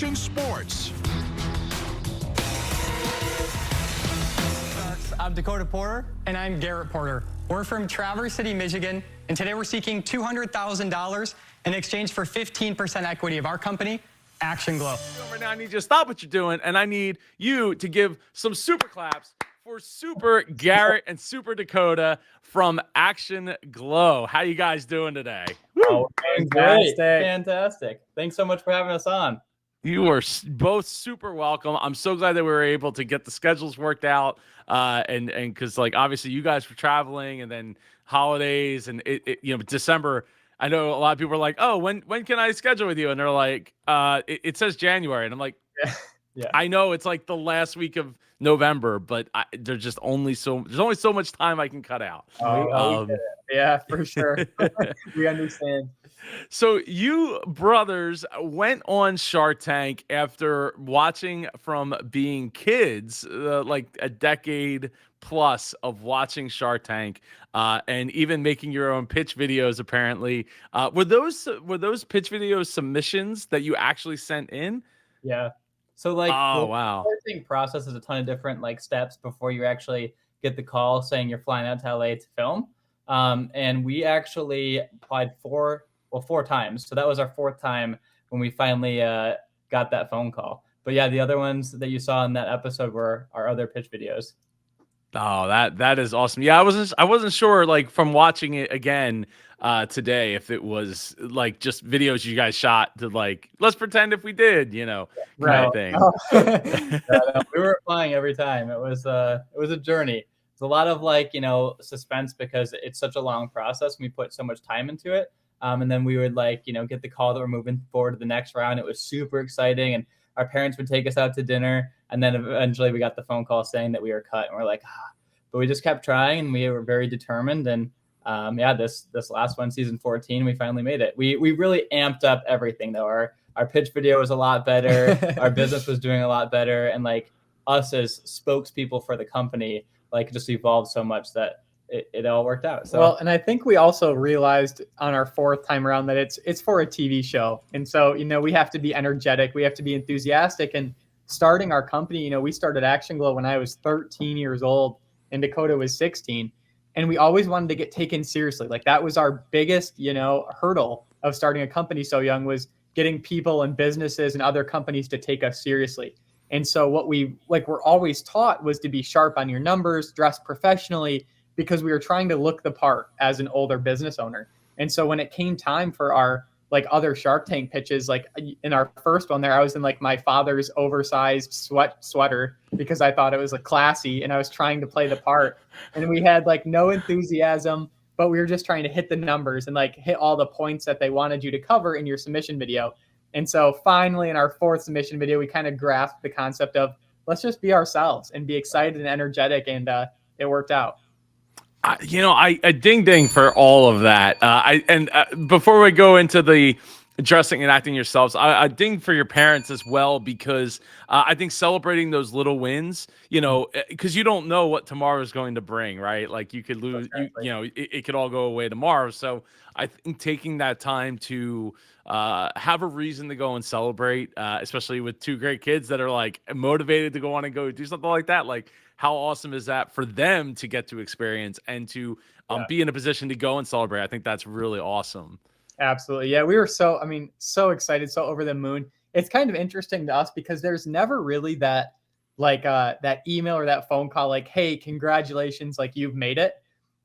Action Sports. I'm Dakota Porter. And I'm Garrett Porter. We're from Traverse City, Michigan, and today we're seeking $200,000 in exchange for 15% equity of our company, ActionGlow. Right now, I need you to stop what you're doing, and I need you to give some super claps for Super Garrett and Super Dakota from ActionGlow. How you guys doing today? Oh, fantastic. Thanks so much for having us on. You are both super welcome. I'm so glad that we were able to get the schedules worked out, and because like obviously you guys were traveling, and then holidays, and December. I know a lot of people are like, "Oh, when can I schedule with you?" And they're like, "It says January," and I'm like, Yeah. I know it's like the last week of November, but there's only so much time I can cut out. Yeah, for sure. We understand. So you brothers went on Shark Tank after watching from being kids, like a decade plus of watching Shark Tank, and even making your own pitch videos. Apparently, were those pitch video submissions that you actually sent in? Yeah. So like, wow. The thing process is a ton of different like steps before you actually get the call saying you're flying out to LA to film. And we actually applied four times. So that was our fourth time when we finally got that phone call. But yeah, the other ones that you saw in that episode were our other pitch videos. Oh, that is awesome. Yeah, I wasn't sure, like, from watching it again today, if it was like just videos you guys shot to like, let's pretend if we did, kind of thing. No, we were flying every time. It was a journey. It's a lot of like, suspense because it's such a long process. We put so much time into it. And then we would like, get the call that we're moving forward to the next round. It was super exciting. And our parents would take us out to dinner. And then eventually we got the phone call saying that we were cut. And we're like, but we just kept trying and we were very determined. And this last one, season 14, we finally made it. We really amped up everything though. Our pitch video was a lot better. Our business was doing a lot better. And like us as spokespeople for the company, like just evolved so much that it all worked out. So. Well, and I think we also realized on our fourth time around that it's for a TV show. And so, we have to be energetic. We have to be enthusiastic. And starting our company, we started ActionGlow when I was 13 years old and Dakota was 16. And we always wanted to get taken seriously. Like that was our biggest, hurdle of starting a company so young, was getting people and businesses and other companies to take us seriously. And so what we're always taught was to be sharp on your numbers, dress professionally, because we were trying to look the part as an older business owner. And so when it came time for our like other Shark Tank pitches, like in our first one there, I was in like my father's oversized sweater because I thought it was like classy and I was trying to play the part. And we had like no enthusiasm, but we were just trying to hit the numbers and like hit all the points that they wanted you to cover in your submission video. And so finally in our fourth submission video, we kind of grasped the concept of let's just be ourselves and be excited and energetic. And it worked out. I ding for all of that. Before we go into the dressing and acting yourselves, I ding for your parents as well, because I think celebrating those little wins, because you don't know what tomorrow is going to bring, right? Like you could lose, it could all go away tomorrow. So I think taking that time to have a reason to go and celebrate, especially with two great kids that are like motivated to go on and go do something like that, like. How awesome is that for them to get to experience and to be in a position to go and celebrate? I think that's really awesome. Absolutely. Yeah, we were so excited, so over the moon. It's kind of interesting to us because there's never really that that email or that phone call like, hey, congratulations, like you've made it.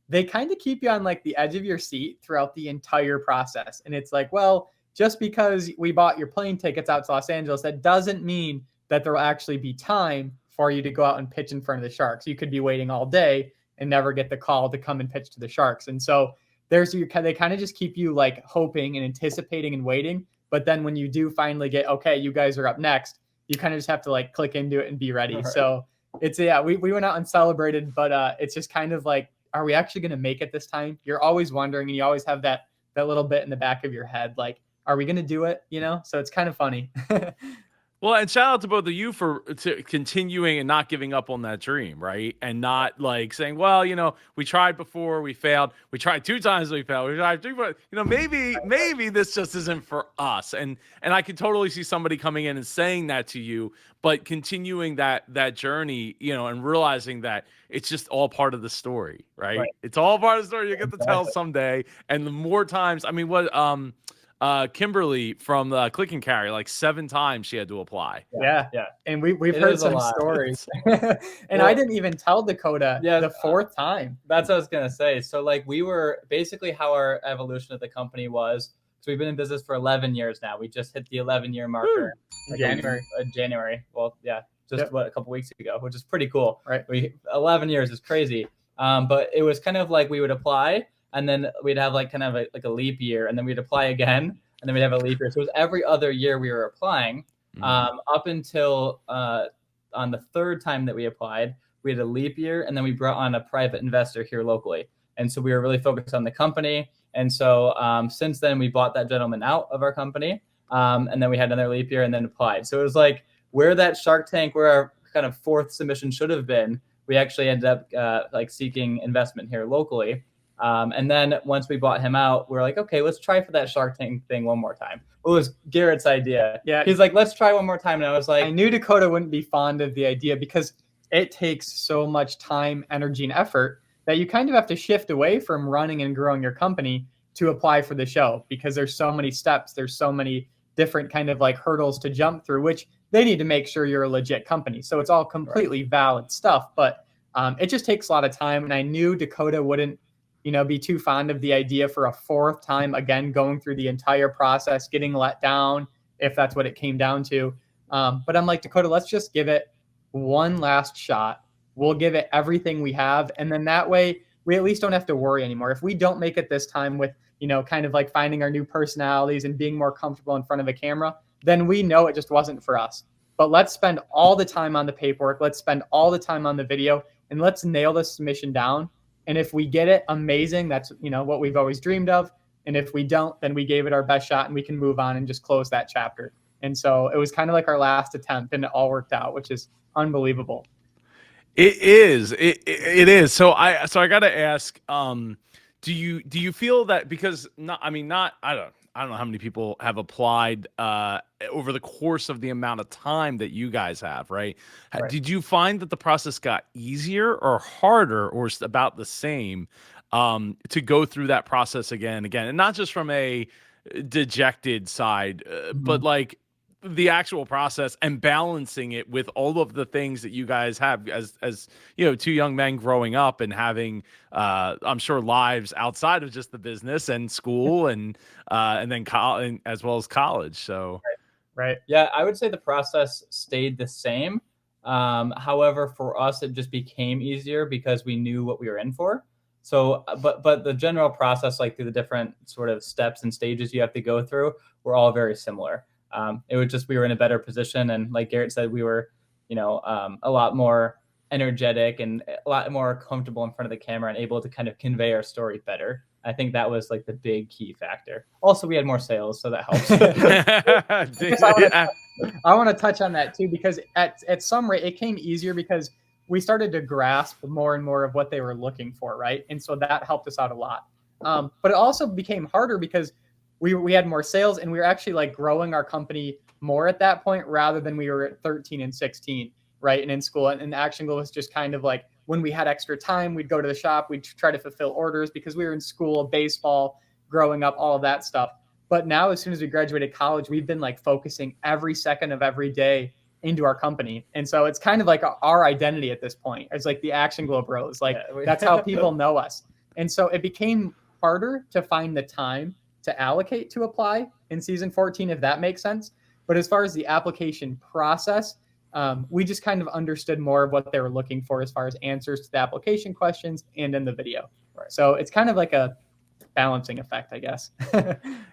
They kind of keep you on like the edge of your seat throughout the entire process. And it's like, well, just because we bought your plane tickets out to Los Angeles, that doesn't mean that there'll actually be time for you to go out and pitch in front of the Sharks. You could be waiting all day and never get the call to come and pitch to the Sharks. And so they kind of just keep you like hoping and anticipating and waiting. But then when you do finally get, okay, you guys are up next, you kind of just have to like click into it and be ready. Right. So it's, we went out and celebrated, but it's just kind of like, are we actually going to make it this time? You're always wondering, and you always have that little bit in the back of your head, like, are we going to do it? So it's kind of funny. Well, and shout out to both of you for continuing and not giving up on that dream, right? And not like saying, "Well, we tried before, we failed. We tried 2 times, we failed. We tried 3, but maybe this just isn't for us." And I could totally see somebody coming in and saying that to you, but continuing that journey, and realizing that it's just all part of the story, right? Right. It's all part of the story you get to tell someday. And the more times, I mean, what Kimberly from Click and Carry, like 7 times she had to apply. Yeah. Yeah. And we've It heard is a some lot. stories. And I didn't even tell Dakota the 4th time. That's what I was gonna say. So like we were basically how our evolution of the company was. So we've been in business for 11 years now. We just hit the 11-year marker January. Well, yeah, just a couple weeks ago, which is pretty cool. Right. 11 years is crazy. But it was kind of like we would apply, and then we'd have like kind of like a leap year, and then we'd apply again, and then we'd have a leap year. So it was every other year we were applying, up until on the 3rd time that we applied, we had a leap year, and then we brought on a private investor here locally. And so we were really focused on the company. And so since then, we bought that gentleman out of our company, and then we had another leap year and then applied. So it was like where that Shark Tank, where our kind of 4th submission should have been, we actually ended up like seeking investment here locally. And then once we bought him out, we're like, okay, let's try for that Shark Tank thing one more time. It was Garrett's idea. Yeah. He's like, let's try one more time. And I was like, I knew Dakota wouldn't be fond of the idea because it takes so much time, energy, and effort that you kind of have to shift away from running and growing your company to apply for the show because there's so many steps. There's so many different kind of like hurdles to jump through, which they need to make sure you're a legit company. So it's all completely valid stuff, but it just takes a lot of time. And I knew Dakota wouldn't, be too fond of the idea for a 4th time, again, going through the entire process, getting let down, if that's what it came down to. But I'm like, Dakota, let's just give it one last shot. We'll give it everything we have. And then that way we at least don't have to worry anymore. If we don't make it this time with, kind of like finding our new personalities and being more comfortable in front of a camera, then we know it just wasn't for us. But let's spend all the time on the paperwork. Let's spend all the time on the video, and let's nail this submission down. And if we get it, amazing. That's, what we've always dreamed of. And if we don't, then we gave it our best shot and we can move on and just close that chapter. And so it was kind of like our last attempt and it all worked out, which is unbelievable. It is. It is. So I got to ask, do you feel that because I don't know how many people have applied over the course of the amount of time that you guys have, right? Did you find that the process got easier or harder or about the same to go through that process again and again? And not just from a dejected side, but like the actual process and balancing it with all of the things that you guys have as 2 young men growing up and having I'm sure lives outside of just the business and school and then college as well as college. So right. Yeah, I would say the process stayed the same. However, for us it just became easier because we knew what we were in for. So but the general process, like through the different sort of steps and stages you have to go through, were all very similar. It was just we were in a better position, and like Garrett said, we were, a lot more energetic and a lot more comfortable in front of the camera and able to kind of convey our story better. I think that was like the big key factor. Also, we had more sales, so that helps. I want to touch on that too, because at some rate it came easier because we started to grasp more and more of what they were looking for, right? And so that helped us out a lot. But it also became harder because we had more sales and we were actually like growing our company more at that point rather than we were at 13 and 16, right? And in school, and ActionGlow was just kind of like when we had extra time, we'd go to the shop, we'd try to fulfill orders because we were in school, baseball, growing up, all of that stuff. But now, as soon as we graduated college, we've been like focusing every second of every day into our company. And so it's kind of like our identity at this point. It's like the ActionGlow Bros. Like that's how people know us. And so it became harder to find the time to allocate to apply in season 14, if that makes sense. But as far as the application process, we just kind of understood more of what they were looking for as far as answers to the application questions and in the video. Right. So it's kind of like a balancing effect, I guess.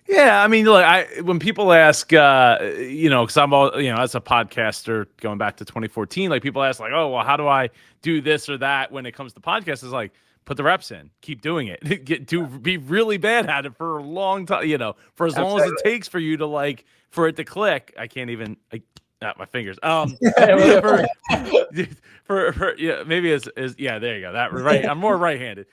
Yeah, I mean, look, when people ask, because I'm all, as a podcaster going back to 2014, like people ask, like, oh, well, how do I do this or that when it comes to podcasts? It's like, put the reps in, keep doing it, be really bad at it for a long time, for as long as it takes for you to for it to click. I my fingers. Yeah, For yeah, maybe is yeah, there you go. That right. I'm more right-handed.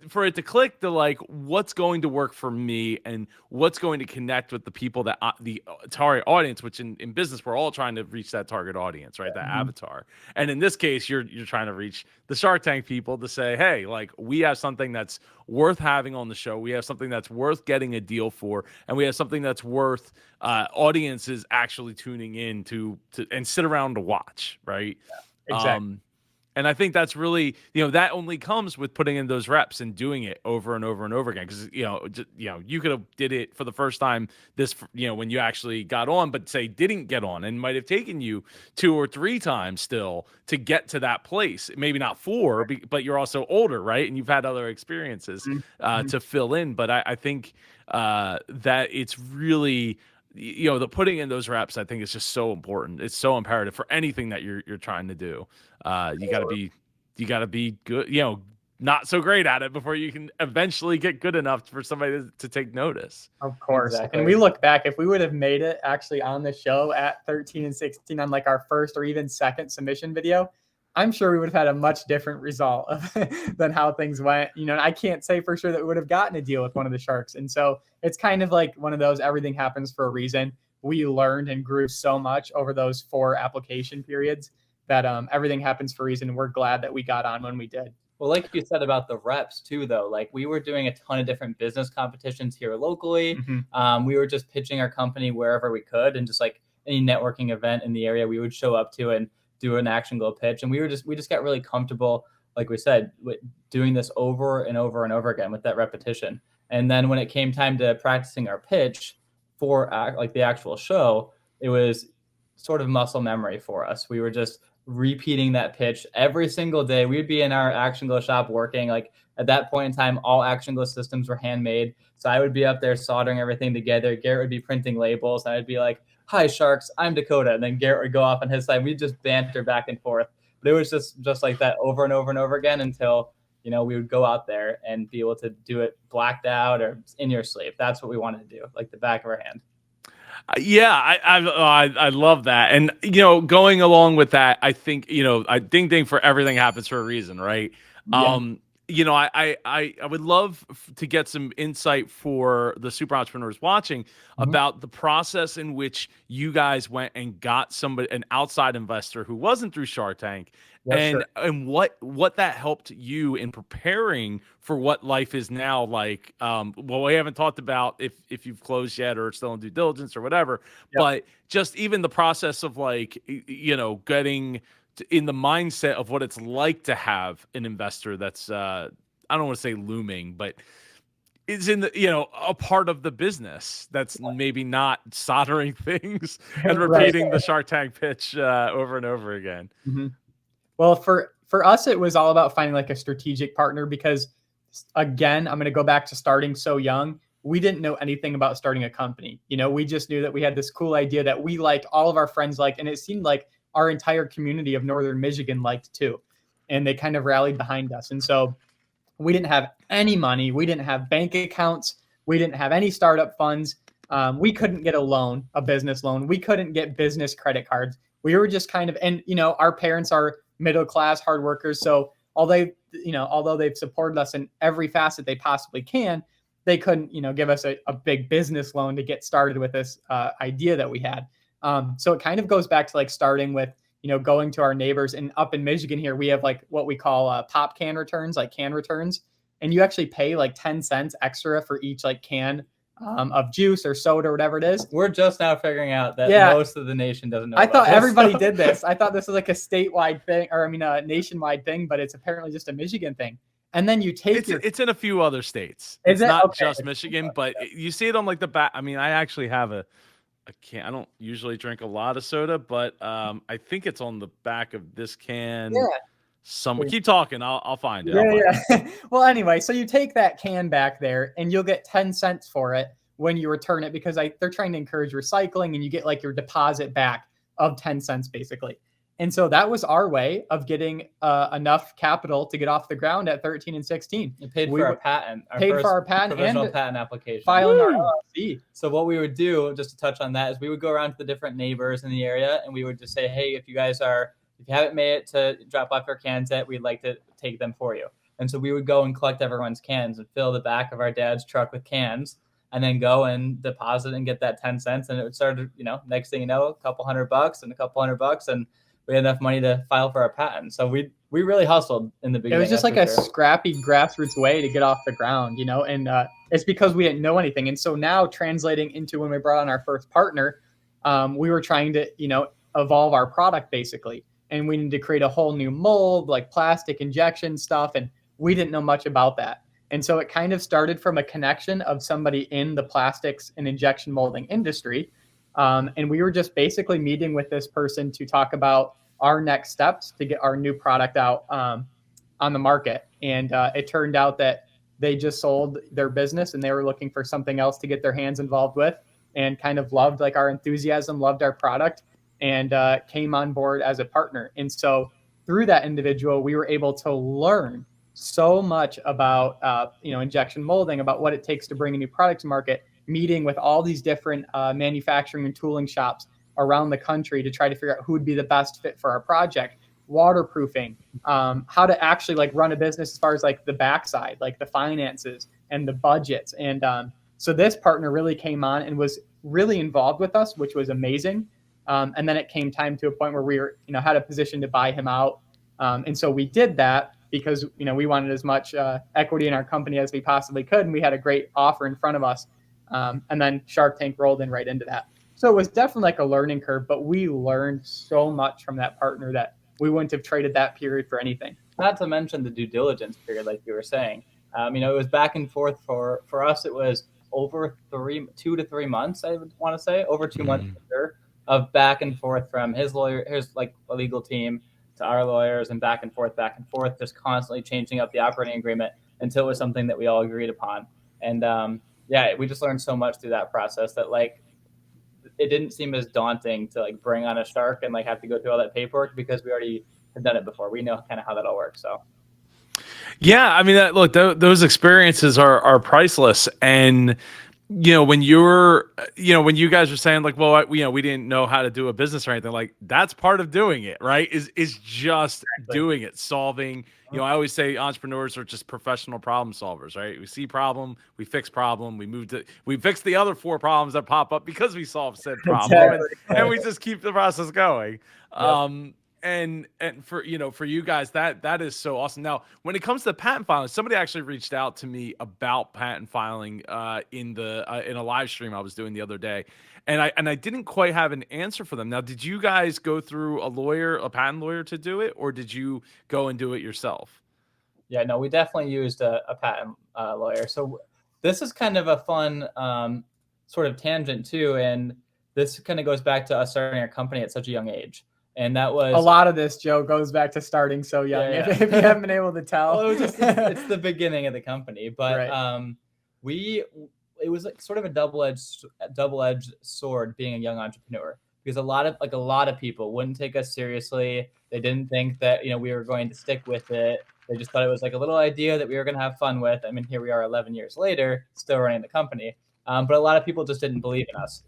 For it to click the like what's going to work for me and what's going to connect with the people that the target audience, which in business we're all trying to reach that target audience, right? That avatar. And in this case, you're trying to reach the Shark Tank people to say, hey, like we have something that's worth having on the show. We have something that's worth getting a deal for, and we have something that's worth audiences actually tuning in to and sit around to watch, right? Exactly. And I think that's really, that only comes with putting in those reps and doing it over and over and over again. Because you could have did it for the first time when you actually got on, but say didn't get on, and might have taken you 2 or 3 times still to get to that place. Maybe not 4, but you're also older, right? And you've had other experiences to fill in. But I think that it's really, the putting in those reps, I think is just so important. It's so imperative for anything that you're trying to do. You gotta be good, not so great at it before you can eventually get good enough for somebody to take notice. Of course. Exactly. And we look back, if we would have made it actually on the show at 13 and 16 on like our first or even second submission video, I'm sure we would have had a much different result than how things went. I can't say for sure that we would have gotten a deal with one of the Sharks. And so it's kind of like one of those, everything happens for a reason. We learned and grew so much over those 4 application periods that everything happens for a reason. And we're glad that we got on when we did. Well, like you said about the reps too, though, like we were doing a ton of different business competitions here locally. We were just pitching our company wherever we could, and just like any networking event in the area, we would show up to and do an ActionGlow pitch. And we just got really comfortable, like we said, with doing this over and over and over again with that repetition. And then when it came time to practicing our pitch for like the actual show, it was sort of muscle memory for us. We were just repeating that pitch every single day. We'd be in our ActionGlow shop working. Like at that point in time, all ActionGlow systems were handmade. So I would be up there soldering everything together. Garrett would be printing labels. And I'd be like, "Hi, Sharks, I'm Dakota." And then Garrett would go off on his side. We'd just banter back and forth. But it was just like that over and over and over again until, we would go out there and be able to do it blacked out or in your sleep. That's what we wanted to do, like the back of our hand. Yeah, I love that. And, going along with that, I think, ding ding for everything happens for a reason, right? Yeah. I would love to get some insight for the super entrepreneurs watching about the process in which you guys went and got an outside investor who wasn't through Shark Tank, and what that helped you in preparing for what life is now like. Well, we haven't talked about if you've closed yet or still in due diligence or whatever, but just even the process of like, getting in the mindset of what it's like to have an investor that's I don't want to say looming, but is in the a part of the business that's maybe not soldering things and repeating the Shark Tank pitch over and over again. Well, for us, it was all about finding like a strategic partner because, again, I'm going to go back to starting so young. We didn't know anything about starting a company. We just knew that we had this cool idea that we liked, all of our friends liked, and it seemed like our entire community of Northern Michigan liked too. And they kind of rallied behind us. And so we didn't have any money. We didn't have bank accounts. We didn't have any startup funds. We couldn't get a business loan. We couldn't get business credit cards. We were just kind of, and our parents are middle class hard workers. So although they've supported us in every facet they possibly can, they couldn't, give us a big business loan to get started with this idea that we had. So it kind of goes back to like starting with, going to our neighbors. And up in Michigan here, we have like what we call pop can returns, like can returns. And you actually pay like 10 cents extra for each like can of juice or soda or whatever it is. We're just now figuring out that most of the nation doesn't know. I thought everybody did this. I thought this was like a statewide thing, or a nationwide thing, but it's apparently just a Michigan thing. And then you take it's in a few other states. Is it's it? not Okay. just Michigan, but you see it on like the back. I mean, I actually have a can. I don't usually drink a lot of soda, but I think it's on the back of this can. Yeah. Somewhere. Keep talking. I'll find it. Yeah. Well, anyway, so you take that can back there and you'll get 10 cents for it when you return it because they're trying to encourage recycling, and you get like your deposit back of 10 cents basically. And so that was our way of getting enough capital to get off the ground at 13 and 16. It paid for our patent, paid for first our patent provisional and patent application. filing our LLC. So what we would do, just to touch on that, is we would go around to the different neighbors in the area, and we would just say, hey, if you haven't made it to drop off your cans yet, we'd like to take them for you. And so we would go and collect everyone's cans and fill the back of our dad's truck with cans, and then go and deposit and get that 10 cents. And it would start, next thing you know, a couple $100 and a couple $100, and we had enough money to file for our patent. So we really hustled in the beginning. It was just like a scrappy grassroots way to get off the ground, and it's because we didn't know anything. And so now translating into when we brought on our first partner, we were trying to, evolve our product basically. And we needed to create a whole new mold, like plastic injection stuff. And we didn't know much about that. And so it kind of started from a connection of somebody in the plastics and injection molding industry. And we were just basically meeting with this person to talk about our next steps to get our new product out on the market. And it turned out that they just sold their business and they were looking for something else to get their hands involved with, and kind of loved like our enthusiasm, loved our product, and came on board as a partner. And so through that individual, we were able to learn so much about injection molding, about what it takes to bring a new product to market, meeting with all these different manufacturing and tooling shops around the country to try to figure out who would be the best fit for our project, waterproofing, how to actually like run a business as far as like the backside, like the finances and the budgets. And so this partner really came on and was really involved with us, which was amazing. And then it came time to a point where we were, had a position to buy him out. And so we did that because, we wanted as much equity in our company as we possibly could. And we had a great offer in front of us. And then Shark Tank rolled in right into that. So it was definitely like a learning curve, but we learned so much from that partner that we wouldn't have traded that period for anything. Not to mention the due diligence period, like you were saying. It was back and forth for us. It was over 2 to 3 months, I would want to say, over 2 months for sure, of back and forth from his lawyer, his like a legal team, to our lawyers, and back and forth, just constantly changing up the operating agreement until it was something that we all agreed upon. And we just learned so much through that process that like it didn't seem as daunting to like bring on a shark and like have to go through all that paperwork, because we already had done it before. We know kind of how that all works. So yeah, I mean, those experiences are priceless. And when when you guys are saying like, well, we didn't know how to do a business or anything, like that's part of doing it, right? Is just doing it, solving. I always say entrepreneurs are just professional problem solvers, right? We see problem, we fix problem, we fix the other 4 problems that pop up because we solved said problem, exactly. and we just keep the process going. Yep. And for you guys, that is so awesome. Now, when it comes to patent filing, somebody actually reached out to me about patent filing in a live stream I was doing the other day, and I didn't quite have an answer for them. Now, did you guys go through a patent lawyer to do it, or did you go and do it yourself? Yeah, no, we definitely used a patent lawyer. So this is kind of a fun sort of tangent too, and this kind of goes back to us starting our company at such a young age. And that was a lot of this, Joe, goes back to starting so young. Yeah. If you haven't been able to tell, well, it's the beginning of the company, but right. It was like sort of a double-edged sword being a young entrepreneur, because a lot of people wouldn't take us seriously. They didn't think that we were going to stick with it. They just thought it was like a little idea that we were going to have fun with. I mean, here we are 11 years later, still running the company, but a lot of people just didn't believe in us.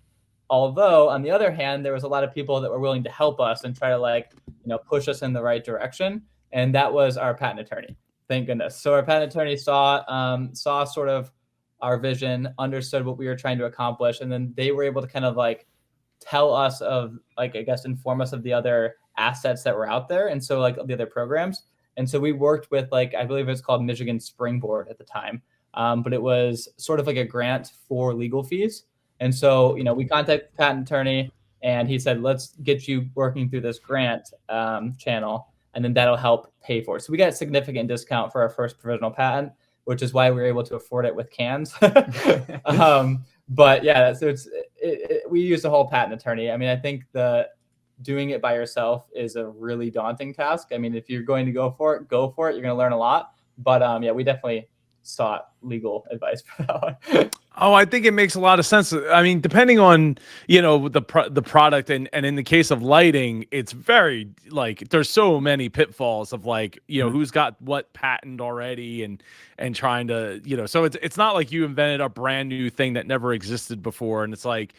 Although, on the other hand, there was a lot of people that were willing to help us and try to push us in the right direction. And that was our patent attorney. Thank goodness. So our patent attorney saw sort of our vision, understood what we were trying to accomplish. And then they were able to kind of like tell us inform us of the other assets that were out there. And so like the other programs. And so we worked with I believe it was called Michigan Springboard at the time. But it was sort of like a grant for legal fees. And so, we contacted the patent attorney, and he said, let's get you working through this grant channel, and then that'll help pay for it. So we got a significant discount for our first provisional patent, which is why we were able to afford it with cans. But yeah, so we used a whole patent attorney. I mean, I think doing it by yourself is a really daunting task. I mean, if you're going to go for it, you're going to learn a lot. But we definitely sought legal advice for that one. Oh, I think it makes a lot of sense. I mean, depending on, the product, and in the case of lighting, it's very, like, there's so many pitfalls of, like, who's got what patent already, and trying to, so it's not like you invented a brand new thing that never existed before, and it's like,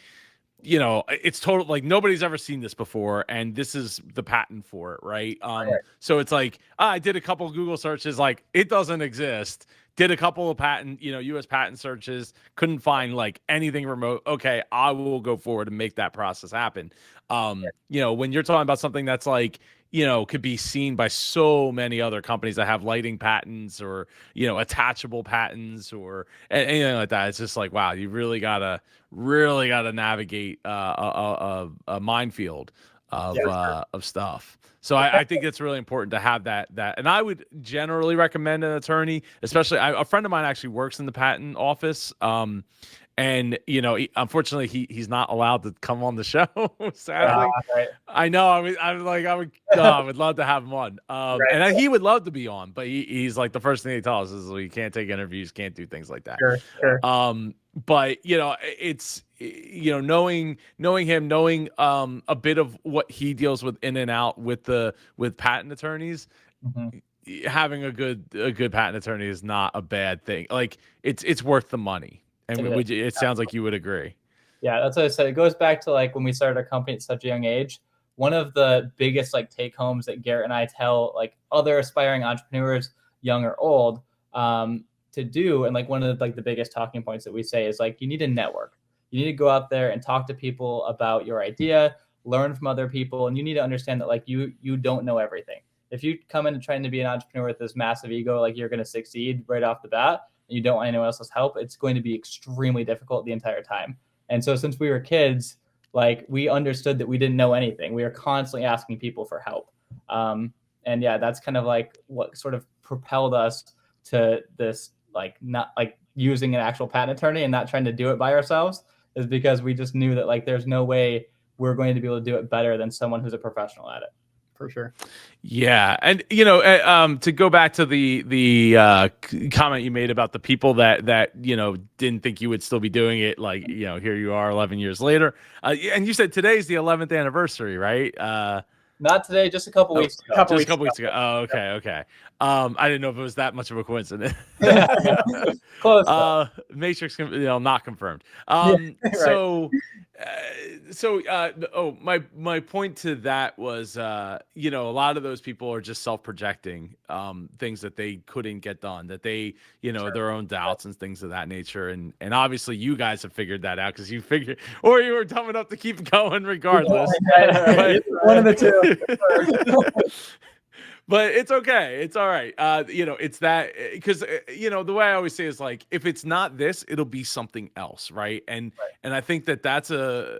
it's total, like, nobody's ever seen this before, and this is the patent for it, right? So it's like, I did a couple of Google searches, like, it doesn't exist. Did a couple of US patent searches, couldn't find, like, anything remote. Okay, I will go forward and make that process happen. When you're talking about something that's, like, could be seen by so many other companies that have lighting patents, or, attachable patents, or anything like that, it's just like, wow, you really gotta navigate a minefield of stuff. So I think it's really important to have that, and I would generally recommend an attorney, especially a friend of mine actually works in the patent office. And unfortunately, he's not allowed to come on the show. Sadly, Right. I know. I would love to have him on. And he would love to be on, but he's like, the first thing they tell us is, well, you can't take interviews, can't do things like that. Sure. But it's knowing him, knowing a bit of what he deals with in and out with patent attorneys. Mm-hmm. Having a good patent attorney is not a bad thing. Like, it's worth the money. And it sounds like you would agree. Yeah, that's what I said. It goes back to, like, when we started our company at such a young age. One of the biggest, like, take homes that Garrett and I tell, like, other aspiring entrepreneurs, young or old, to do, and, like, one of the, like, the biggest talking points that we say is, like, you need to network. You need to go out there and talk to people about your idea, learn from other people, and you need to understand that, like, you don't know everything. If you come in trying to be an entrepreneur with this massive ego, like, you're going to succeed right off the bat, and you don't want anyone else's help, it's going to be extremely difficult the entire time. And so since we were kids, like, we understood that we didn't know anything. We were constantly asking people for help. And yeah, that's kind of like what sort of propelled us to this, like, not like using an actual patent attorney and not trying to do it by ourselves, is because we just knew that, like, there's no way we're going to be able to do it better than someone who's a professional at it. For sure. Yeah. And, to go back to the comment you made about the people that, didn't think you would still be doing it. Like, here you are 11 years later. And you said today's the 11th anniversary, right? Not today, just a couple weeks ago. Just a couple weeks ago. Oh, okay. I didn't know if it was that much of a coincidence. Close. Matrix, not confirmed. Right. My point to that was, a lot of those people are just self-projecting things that they couldn't get done, that they, their own doubts and things of that nature. And obviously you guys have figured that out, because you figured, or you were dumb enough to keep going regardless. Right. One of the two. But it's okay. It's all right. It's that, because, the way I always say is, like, if it's not this, it'll be something else. Right. And I think that's a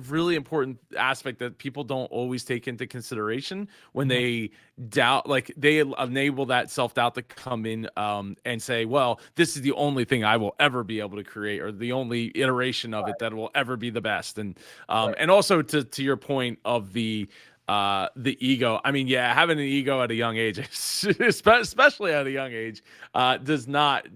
really important aspect that people don't always take into consideration when they doubt, like, they enable that self-doubt to come in and say, well, this is the only thing I will ever be able to create, or the only iteration of it that will ever be the best. And, and also to your point of the ego. I mean, yeah, having an ego at a young age, especially at a young age, does not,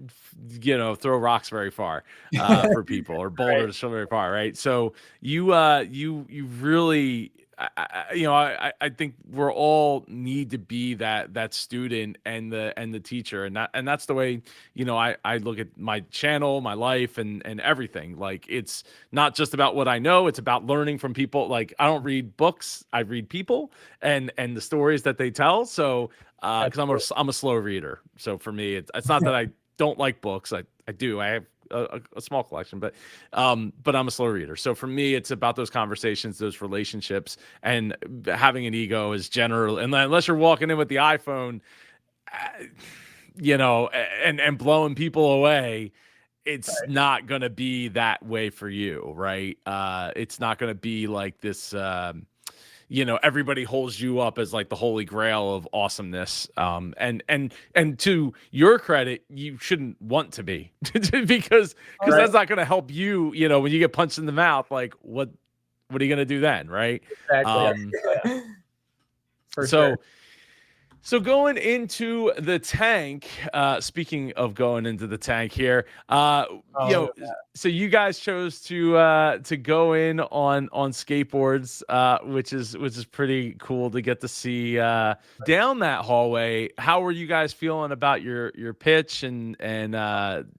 throw rocks very far for people, or boulders very far, right? So you really, I think we're all need to be that student and the teacher, and that's the way, I look at my channel, my life, and everything. Like, it's not just about what I know, it's about learning from people. Like, I don't read books, I read people and the stories that they tell. So because I'm a slow reader, so for me it's not that I don't like books. I do. I have a small collection, but I'm a slow reader. So for me, it's about those conversations, those relationships, and having an ego is general. And unless you're walking in with the iPhone, and blowing people away, it's not going to be that way for you. Right. It's not going to be like this, everybody holds you up as, like, the holy grail of awesomeness. And to your credit, you shouldn't want to be, because that's not going to help you, when you get punched in the mouth, like, what are you going to do then? Right. Exactly. For So, sure. So going into the tank, speaking of going into the tank here, look at so you guys chose to go in on skateboards, which is pretty cool to get to see down that hallway. How were you guys feeling about your pitch and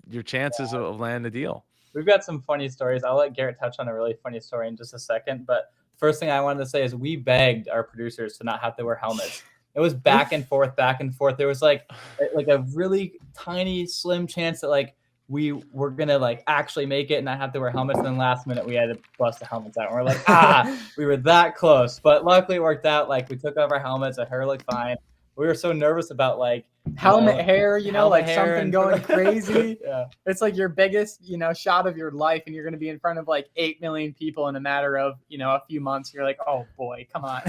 your chances of landing a deal? We've got some funny stories. I'll let Garrett touch on a really funny story in just a second. But first thing I wanted to say is we begged our producers to not have to wear helmets. It was back and forth, back and forth. There was like a really tiny, slim chance that like we were gonna like actually make it and not have to wear helmets. And then last minute we had to bust the helmets out. And we're like, we were that close. But luckily it worked out. Like we took off our helmets, our hair looked fine. We were so nervous about like helmet hair, helmet like hair something and- going crazy. Yeah. It's like your biggest, shot of your life, and you're going to be in front of like 8 million people in a matter of, a few months. You're like, oh boy, come on,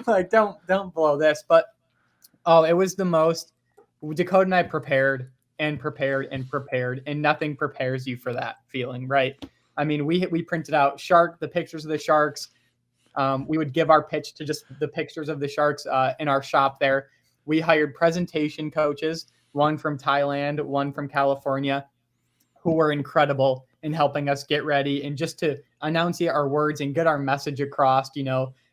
like don't blow this. But it was the most. Dakota and I prepared and prepared and prepared, and nothing prepares you for that feeling, right? I mean, we printed out the pictures of the sharks. We would give our pitch to just the pictures of the sharks in our shop there. We hired presentation coaches, one from Thailand, one from California, who were incredible in helping us get ready and just to enunciate our words and get our message across,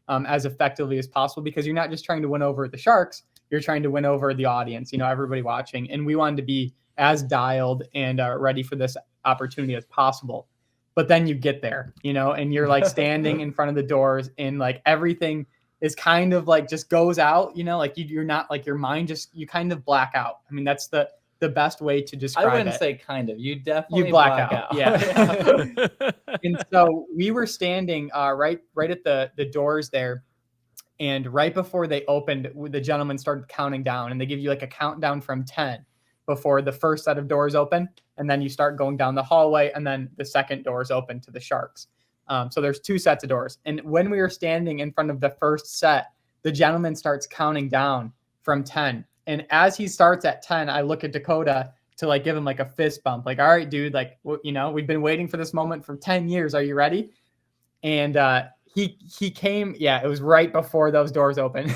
as effectively as possible, because you're not just trying to win over the sharks, you're trying to win over the audience, everybody watching. And we wanted to be as dialed and ready for this opportunity as possible. But then you get there, and you're like standing in front of the doors and like everything is kind of like just goes out, like you're not like your mind you kind of black out. I mean, that's the best way to describe it. I wouldn't say kind of. You definitely black out. Yeah. And so we were standing right at the doors there. And right before they opened, the gentleman started counting down, and they give you like a countdown from 10 before the first set of doors open. And then you start going down the hallway, and then the second doors open to the sharks. So there's 2 sets of doors. And when we were standing in front of the first set, the gentleman starts counting down from 10. And as he starts at 10, I look at Dakota to like give him like a fist bump. Like, all right, dude, like, we've been waiting for this moment for 10 years. Are you ready? And he came. Yeah, it was right before those doors open.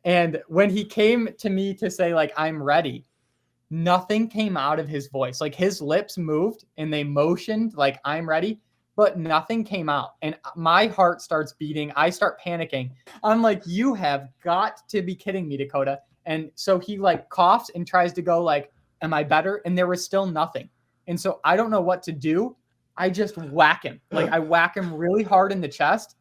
And when he came to me to say like, I'm ready, nothing came out of his voice. Like his lips moved and they motioned like, I'm ready, but nothing came out. And my heart starts beating. I start panicking. I'm like, you have got to be kidding me, Dakota. And so he like coughs and tries to go like, am I better? And there was still nothing. And so I don't know what to do. I just whack him. Like I whack him really hard in the chest.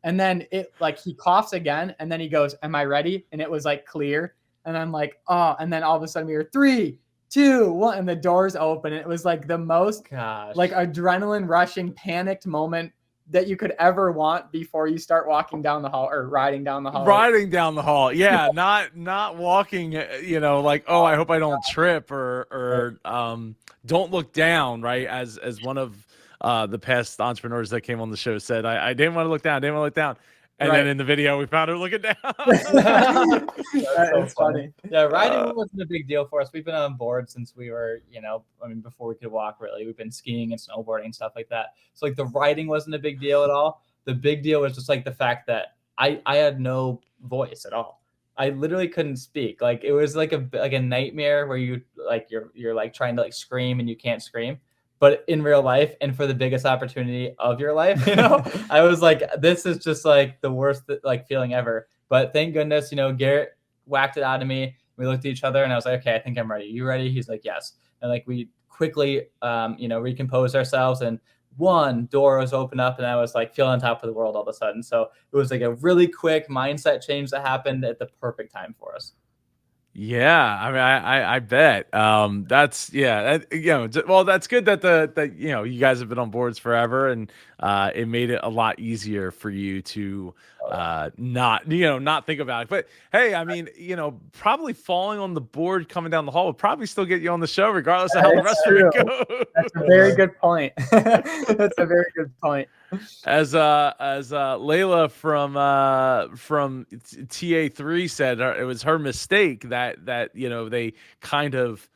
And then it like he coughs again. And then he goes, am I ready? And it was like clear. And I'm like, oh, and then all of a sudden we hear 3, 2, 1, and the doors open. And it was like the most like adrenaline rushing, panicked moment that you could ever want before you start walking down the hall or riding down the hall. Riding down the hall. Yeah. not walking, like, oh, I hope I don't trip or don't look down. Right. As one of the past entrepreneurs that came on the show said, I didn't want to look down. And then in the video, we found her looking down. That's so funny. Yeah, riding wasn't a big deal for us. We've been on board since we were, before we could walk, really. We've been skiing and snowboarding and stuff like that. So, like, the riding wasn't a big deal at all. The big deal was just, like, the fact that I had no voice at all. I literally couldn't speak. Like, it was like a nightmare where you're like trying to, like, scream and you can't scream. But in real life and for the biggest opportunity of your life, I was like, this is just like the worst like feeling ever. But thank goodness, Garrett whacked it out of me. We looked at each other and I was like, okay, I think I'm ready. You ready? He's like, yes. And like we quickly, recomposed ourselves, and one door was open up and I was like feeling on top of the world all of a sudden. So it was like a really quick mindset change that happened at the perfect time for us. Yeah, I mean, I bet. That's well, that's good that you guys have been on boards forever, and it made it a lot easier for you to not think about it. But hey, I mean, probably falling on the board coming down the hall would probably still get you on the show, regardless of how the rest of it goes. That's a very good point. That's a very good point. As Layla from TA3 said, it was her mistake that they kind of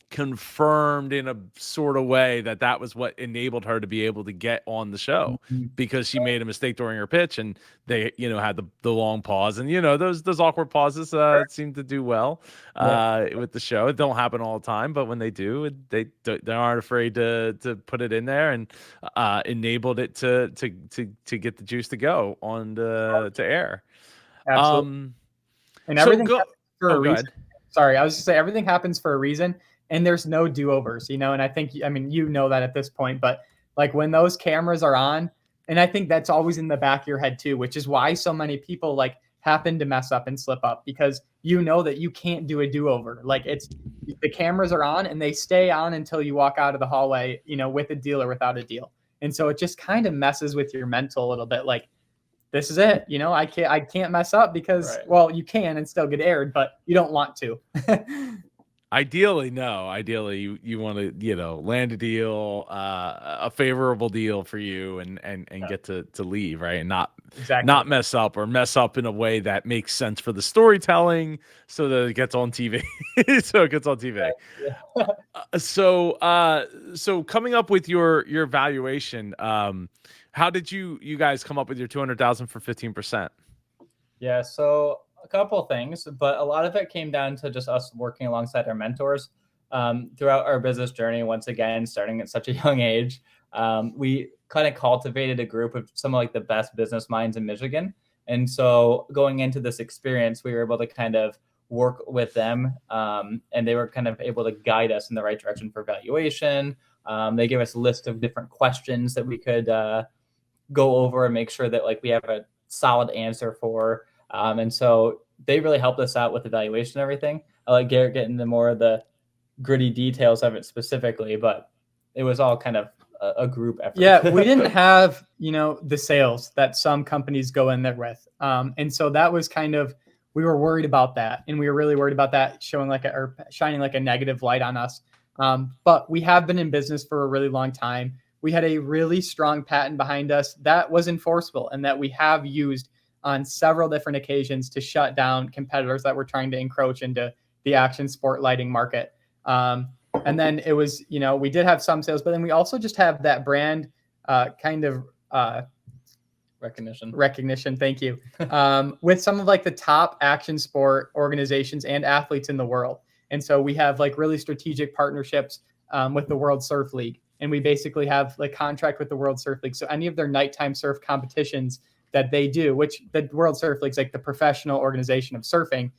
confirmed in a sort of way that that was what enabled her to be able to get on the show, because she made a mistake during her pitch, and they, had the long pause, and those awkward pauses seem to do well with the show. It don't happen all the time, but when they do, they aren't afraid to put it in there, and enabled it to get the juice to go on to air. Absolutely. And So everything happens for a go reason. ahead. Sorry, I was just saying everything happens for a reason, and there's no do-overs, and I think, that at this point, but like when those cameras are on, and I think that's always in the back of your head too, which is why so many people like happen to mess up and slip up, because that you can't do a do-over. Like the cameras are on and they stay on until you walk out of the hallway, with a deal or without a deal. And so it just kind of messes with your mental a little bit. Like, this is it. I can't mess up because, well, you can and still get aired, but you don't want to. Ideally, no. Ideally, you want to, land a deal, a favorable deal for you, and get to leave, right, and not mess up, or mess up in a way that makes sense for the storytelling, so that it gets on TV. So coming up with your valuation, how did you guys come up with your 200,000 for 15%? Yeah, so a couple things, but a lot of it came down to just us working alongside our mentors throughout our business journey. Once again, starting at such a young age, we kind of cultivated a group of some of like the best business minds in Michigan. And so going into this experience, we were able to kind of work with them, and they were kind of able to guide us in the right direction for valuation. They gave us a list of different questions that we could go over and make sure that like we have a solid answer for. And so they really helped us out with the valuation and everything. I let Garrett get into more of the gritty details of it specifically, but it was all kind of a group effort. Yeah, we didn't have, the sales that some companies go in there with. And so that was kind of, we were worried about that. And we were really worried about that shining like a negative light on us. But we have been in business for a really long time. We had a really strong patent behind us that was enforceable and that we have used on several different occasions to shut down competitors that were trying to encroach into the action sport lighting market. And then it was, we did have some sales, but then we also just have that brand recognition. Thank you. With some of like the top action sport organizations and athletes in the world. And so we have like really strategic partnerships with the World Surf League. And we basically have like contract with the World Surf League. So any of their nighttime surf competitions that they do, which the World Surf League is like the professional organization of surfing,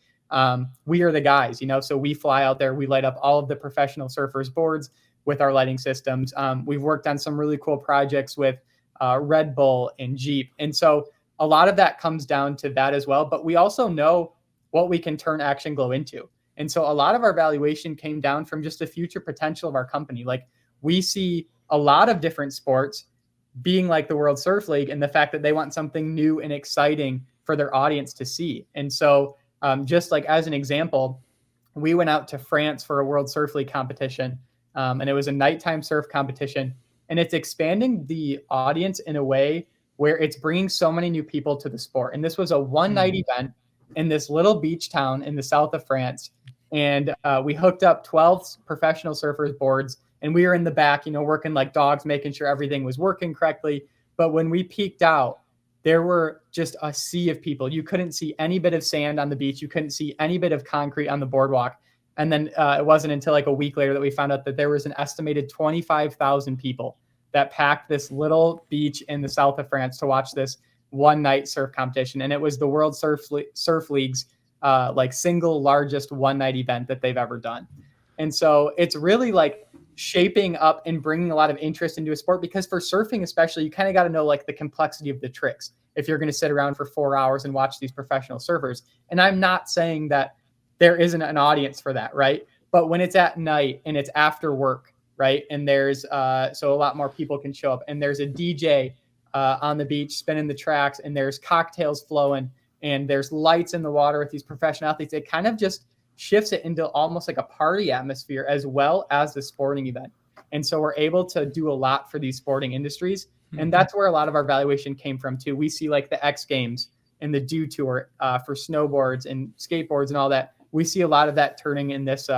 we are the guys, so we fly out there, we light up all of the professional surfers' boards with our lighting systems. We've worked on some really cool projects with Red Bull and Jeep. And so a lot of that comes down to that as well. But we also know what we can turn ActionGlow into. And so a lot of our valuation came down from just the future potential of our company. Like, we see a lot of different sports being like the World Surf League, and the fact that they want something new and exciting for their audience to see. And so just like as an example, we went out to France for a World Surf League competition, and it was a nighttime surf competition, and it's expanding the audience in a way where it's bringing so many new people to the sport. And this was a one-night event in this little beach town in the south of France, and we hooked up 12 professional surfers' boards, and we were in the back, working like dogs, making sure everything was working correctly. But when we peeked out, there were just a sea of people. You couldn't see any bit of sand on the beach. You couldn't see any bit of concrete on the boardwalk. And then it wasn't until like a week later that we found out that there was an estimated 25,000 people that packed this little beach in the south of France to watch this one-night surf competition. And it was the World Surf League's like single largest one-night event that they've ever done. And so it's really like shaping up and bringing a lot of interest into a sport, because for surfing especially, you kind of got to know like the complexity of the tricks if you're going to sit around for 4 hours and watch these professional surfers. And I'm not saying that there isn't an audience for that, right? But when it's at night and it's after work, right, and there's so a lot more people can show up, and there's a DJ on the beach spinning the tracks, and there's cocktails flowing, and there's lights in the water with these professional athletes, it kind of just shifts it into almost like a party atmosphere as well as the sporting event. And so we're able to do a lot for these sporting industries. And that's where a lot of our valuation came from too. We see like the X Games and the Dew Tour for snowboards and skateboards and all that. We see a lot of that turning in this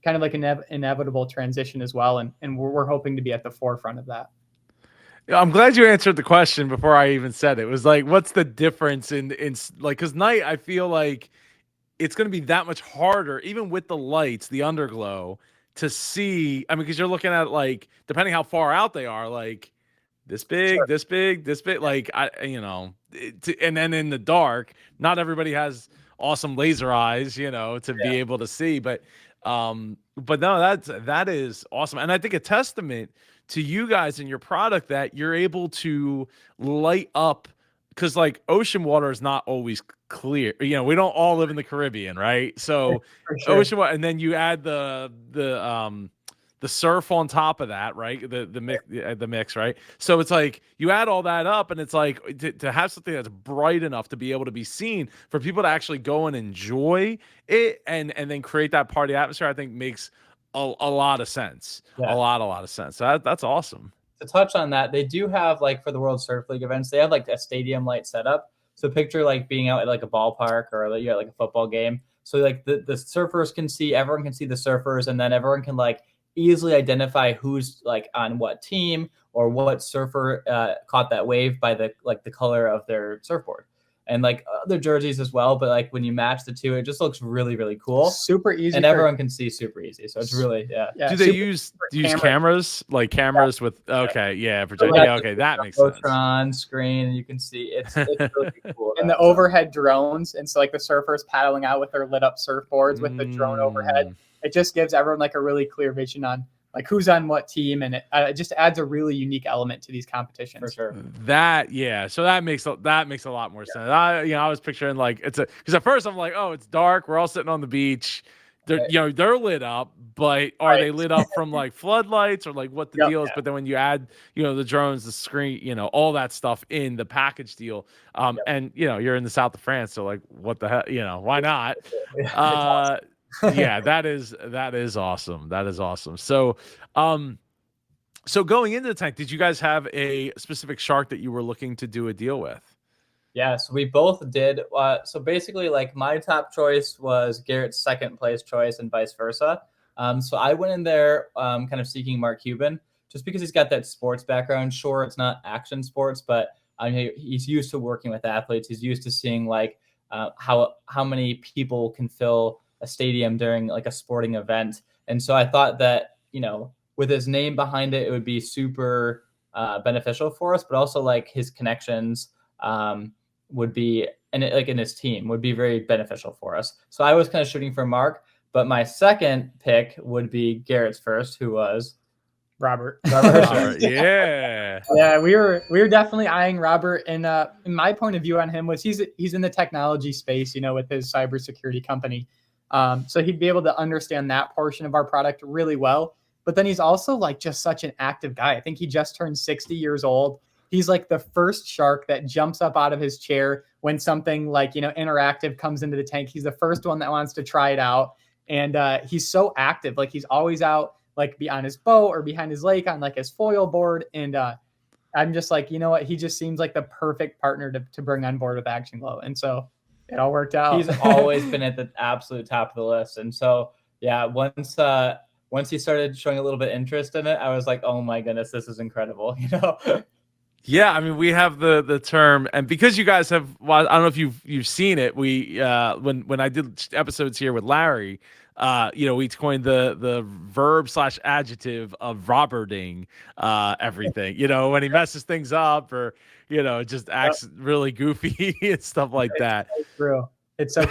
kind of like an inevitable transition as well. And we're hoping to be at the forefront of that. I'm glad you answered the question before I even said it. It was like, what's the difference in like, because night, I feel like it's going to be that much harder, even with the lights, the underglow, to see. I mean, because you're looking at like, depending how far out they are, like this big, Sure. this big, this big. Like and then in the dark, not everybody has awesome laser eyes, to be able to see. But no, that is awesome, and I think a testament to you guys and your product that you're able to light up, because like ocean water is not always clear. We don't all live in the Caribbean, right? So For sure. ocean water, and then you add the surf on top of that, right? The mix, right? So it's like you add all that up, and it's like to have something that's bright enough to be able to be seen for people to actually go and enjoy it, and then create that party atmosphere. I think makes a lot of sense. Yeah. A lot of sense. So that's awesome. To touch on that, they do have, like, for the World Surf League events, they have like a stadium light setup. So picture like being out at like a ballpark or like, like a football game. So like the surfers can see, everyone can see the surfers, and then everyone can like easily identify who's like on what team or what surfer caught that wave by the color of their surfboard, and like other jerseys as well. But like when you match the two, it just looks really, really cool. Super easy. And everyone can see super easy. So it's really, Do they use cameras? Like cameras with, okay, yeah, project, yeah, okay, that makes sense. On screen, and you can see it's really cool. And the overhead drones. And so like the surfers paddling out with their lit up surfboards with the drone overhead. It just gives everyone like a really clear vision on like who's on what team, and it just adds a really unique element to these competitions. For sure. So that makes a lot more sense. I was picturing like because at first I'm like, oh, it's dark, we're all sitting on the beach, they're lit up, but are they lit up from like floodlights or like what the deal is? But then when you add the drones, the screen, all that stuff in the package deal, and you're in the south of France, so like what the hell, why not? Yeah, that is awesome. That is awesome. So so going into the tank, did you guys have a specific shark that you were looking to do a deal with? Yeah, so we both did. So basically, like my top choice was Garrett's second place choice, and vice versa. So I went in there kind of seeking Mark Cuban, just because he's got that sports background. Sure, it's not action sports, but he's used to working with athletes. He's used to seeing like how many people can fill a stadium during like a sporting event. And so I thought that, with his name behind it, it would be super beneficial for us, but also like his connections would be, and in his team would be very beneficial for us. So I was kind of shooting for Mark, but my second pick would be Garrett's first, who was Robert. Yeah. Yeah, we were definitely eyeing Robert, and my point of view on him was he's in the technology space, with his cybersecurity company. So he'd be able to understand that portion of our product really well. But then he's also like just such an active guy. I think he just turned 60 years old. He's like the first shark that jumps up out of his chair when something like, interactive comes into the tank. He's the first one that wants to try it out. And he's so active. Like he's always out, like be on his boat or behind his lake on like his foil board. And I'm just like, you know what? He just seems like the perfect partner to bring on board with ActionGlow. And so it all worked out. He's always been at the absolute top of the list. And so, yeah, once he started showing a little bit interest in it, I was like, oh my goodness, this is incredible. Yeah, I mean, we have the term, and because you guys have, well, I don't know if you've seen it. We when I did episodes here with Larry, we coined the verb/adjective of Roberting everything. When he messes things up or just acts really goofy and stuff like that. It's true. It's so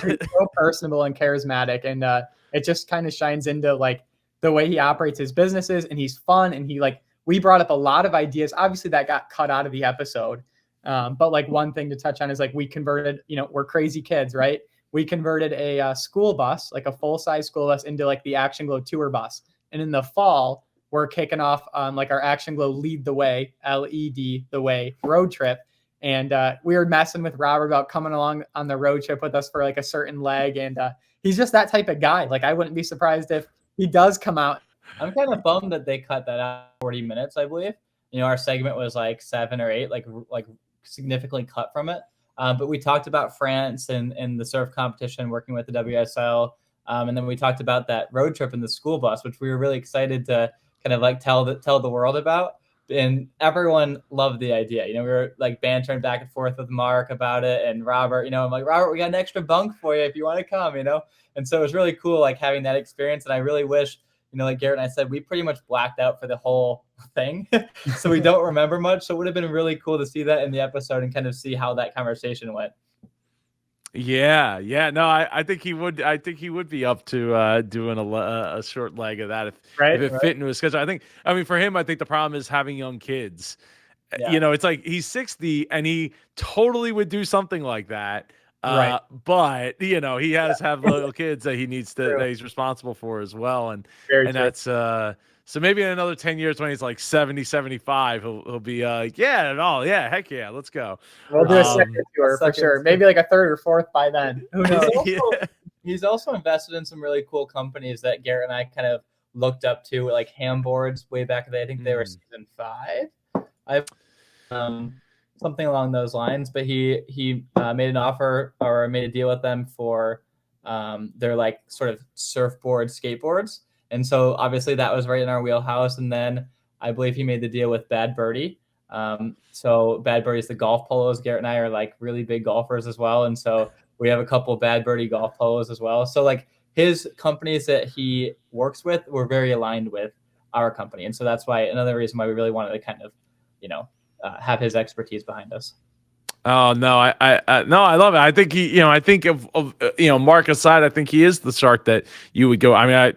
personable and charismatic, and it just kind of shines into like the way he operates his businesses, and he's fun, and we brought up a lot of ideas. Obviously, that got cut out of the episode. But like one thing to touch on is like we converted, we're crazy kids, right? We converted a school bus, like a full-size school bus, into like the ActionGlow tour bus. And in the fall, we're kicking off like our ActionGlow Lead the Way, LED the Way road trip. And we were messing with Robert about coming along on the road trip with us for like a certain leg. And he's just that type of guy. Like I wouldn't be surprised if he does come out. I'm kind of bummed that they cut that out 40 minutes, I believe. Our segment was like 7 or 8, like significantly cut from it. But we talked about France and the surf competition, working with the WSL. And then we talked about that road trip in the school bus, which we were really excited to kind of like tell the world about. And everyone loved the idea. We were like bantering back and forth with Mark about it, and Robert. I'm like, Robert, we got an extra bunk for you if you want to come. And so it was really cool, like having that experience. And I really wish, like Garrett and I said, we pretty much blacked out for the whole thing, so we don't remember much. So it would have been really cool to see that in the episode and kind of see how that conversation went. Yeah. No, I think he would. I think he would be up to doing a short leg of that if it fit into his schedule. I mean, for him, I think the problem is having young kids. Yeah. It's like he's 60 and he totally would do something like that. Right. But he has to have little kids that he needs to that he's responsible for as well. And that's so maybe in another 10 years when he's like 70, 75, he'll be heck yeah, let's go. We'll do a second tour for sure. Maybe like a third or fourth by then. Who knows? He's also invested in some really cool companies that Garrett and I kind of looked up to, like Ham Boards way back then. I think they were season 5. Something along those lines. But he made an offer or made a deal with them for their like sort of surfboard skateboards. And so obviously that was right in our wheelhouse. And then I believe he made the deal with Bad Birdie. So Bad Birdie's the golf polos. Garrett and I are like really big golfers as well. And so we have a couple of Bad Birdie golf polos as well. So like his companies that he works with were very aligned with our company. And so that's why another reason why we really wanted to kind of, have his expertise behind us. Oh no, I love it. I think he, I think of Mark aside, I think he is the shark that you would go. I mean,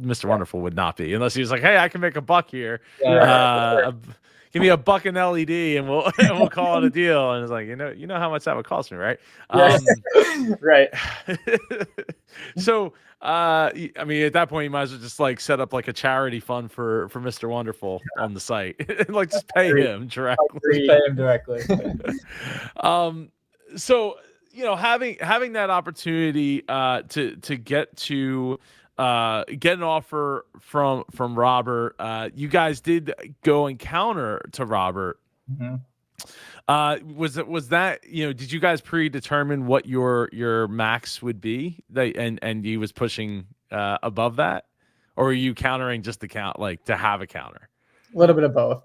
Mr. Wonderful would not be unless he was like, hey, I can make a buck here. Give me a buck in LED and we'll call it a deal. And it's like, you know how much that would cost me, right? Right. So, I mean, at that point, you might as well just like set up like a charity fund for Mr. Wonderful on the site. Like just pay him directly. So, having that opportunity to get to get an offer from Robert, you guys did go and counter to Robert. Mm-hmm. Was that did you guys predetermine what your max would be and he was pushing above that, or are you countering just to count, like to have a counter? A little bit of both.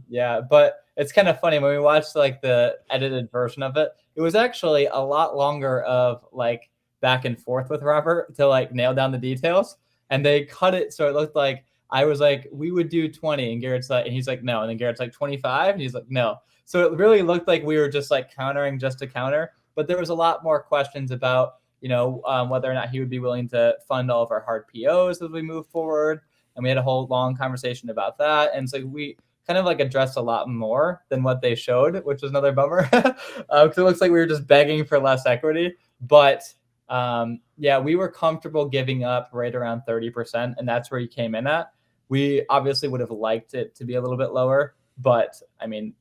Yeah, but it's kind of funny when we watched like the edited version of it. It was actually a lot longer of like back and forth with Robert to like nail down the details, and they cut it so it looked like I was like, we would do 20, and Garrett's like, and he's like, no, and then Garrett's like 25, and he's like, no. So it really looked like we were just like countering just to counter, but there was a lot more questions about whether or not he would be willing to fund all of our hard POs as we move forward, and we had a whole long conversation about that, and so we kind of like addressed a lot more than what they showed, which was another bummer because it looks like we were just begging for less equity, but. We were comfortable giving up right around 30%, and that's where he came in at. We obviously would have liked it to be a little bit lower, but I mean,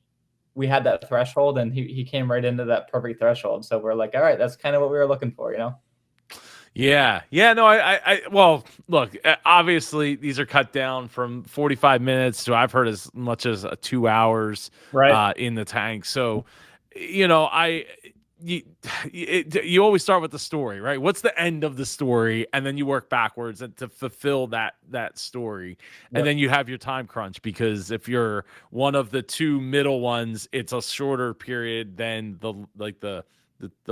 we had that threshold, and he came right into that perfect threshold. So we're like, all right, that's kind of what we were looking for, Yeah. No, well, look, obviously these are cut down from 45 minutes to I've heard as much as 2 hours in the tank. So, you always start with the story, right? What's the end of the story, and then you work backwards to fulfill that story, and then you have your time crunch, because if you're one of the two middle ones, it's a shorter period than the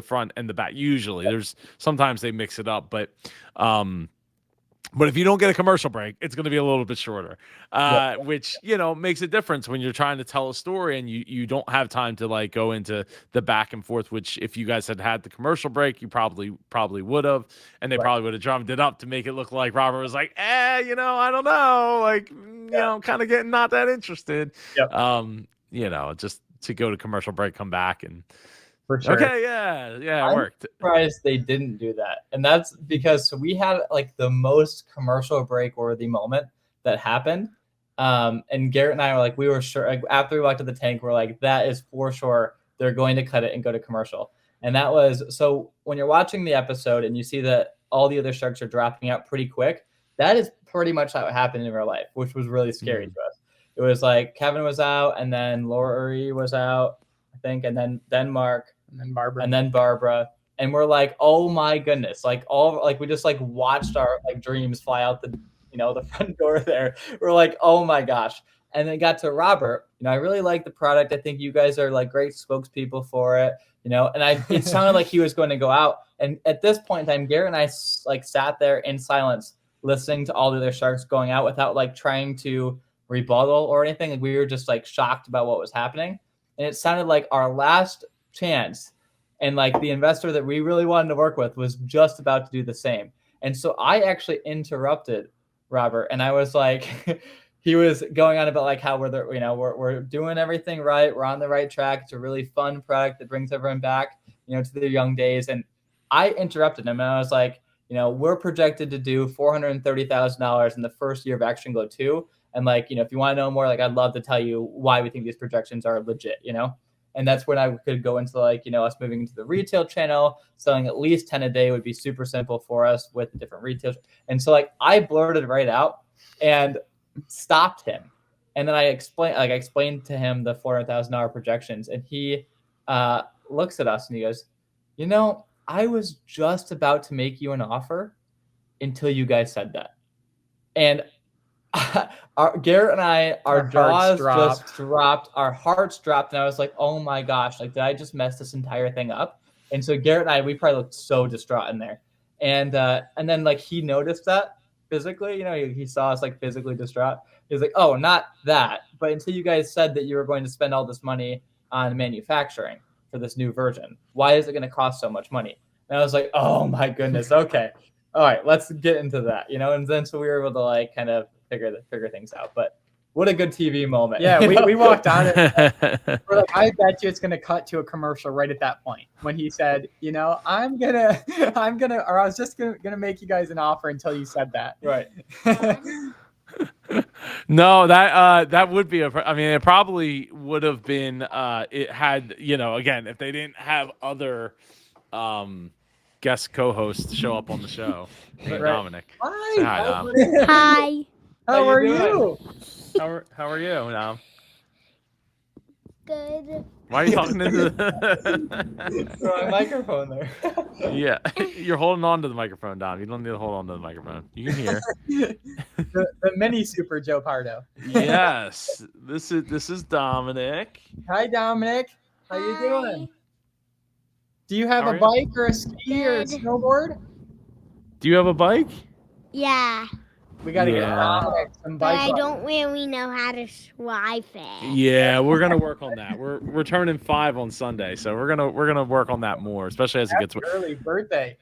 front and the back. Usually, there's sometimes they mix it up, but if you don't get a commercial break, it's going to be a little bit shorter, which, makes a difference when you're trying to tell a story and you don't have time to like go into the back and forth, which if you guys had the commercial break, you probably would have, and they probably would have drummed it up to make it look like Robert was like, I don't know, like, kind of getting not that interested. Just to go to commercial break, come back and for sure. Okay, yeah, it worked. I'm surprised they didn't do that, and that's because we had like the most commercial break worthy moment that happened. And Garrett and I were like, we were sure, like, after we walked to the tank, we're like, that is for sure they're going to cut it and go to commercial. And that was so when you're watching the episode and you see that all the other sharks are dropping out pretty quick, that is pretty much how it happened in real life, which was really scary to us. It was like Kevin was out, and then Lori was out, I think, and then Mark, and then Barbara, and then Barbara, And we're like, oh my goodness, like we just like watched our like dreams fly out the the front door there. We're like, oh my gosh. And then it got to Robert. I really like the product. I think you guys are like great spokespeople for it. And it sounded like he was going to go out. And at this point in time, Garrett and I like sat there in silence, listening to all the other sharks going out without like trying to rebuttal or anything. Like, we were just like shocked about what was happening. And it sounded like our last chance. And like the investor that we really wanted to work with was just about to do the same. And so I actually interrupted Robert, and I was like, he was going on about like how we're doing everything right. We're on the right track. It's a really fun product that brings everyone back, to their young days. And I interrupted him, and I was like, we're projected to do $430,000 in the first year of ActionGlow 2. And like, if you want to know more, like, I'd love to tell you why we think these projections are legit, And that's when I could go into like, us moving into the retail channel, selling at least 10 a day would be super simple for us with the different retail. And so like I blurted right out and stopped him. And then I explained to him the $400,000 projections, and he looks at us and he goes, I was just about to make you an offer until you guys said that. And Garrett and I, our jaws just dropped, our hearts dropped, and I was like, oh my gosh, like, did I just mess this entire thing up? And so Garrett and I, we probably looked so distraught in there. And then like he noticed that physically, he saw us like physically distraught. He was like, oh, not that. But until you guys said that you were going to spend all this money on manufacturing for this new version, why is it going to cost so much money? And I was like, oh my goodness. Okay. All right, let's get into that, And then so we were able to like kind of figure things out. But what a good TV moment. Yeah, we walked on it. We're like, I bet you it's gonna cut to a commercial right at that point when he said, I'm gonna or I was just gonna make you guys an offer until you said that. Right. No, that would be it probably would have been it had, again, if they didn't have other guest co-hosts show up on the show. Hey, right. Dominic. Hi. Say hi, Dom. Hi. How are you? How are you, Dom? Good. Why are you talking into the my microphone there? Yeah, you're holding on to the microphone, Dom. You don't need to hold on to the microphone. You can hear. the mini Super Joe Pardo. Yes, this is Dominic. Hi, Dominic. How you doing? Do you have How a are bike or a ski or a snowboard? Do you have a bike? Yeah. We got to get Dominic some bike. But I bikes. don't really know how to swipe it. Yeah, we're gonna work on that. We're turning 5 on Sunday, so we're gonna work on that more, especially as it gets. Early birthday.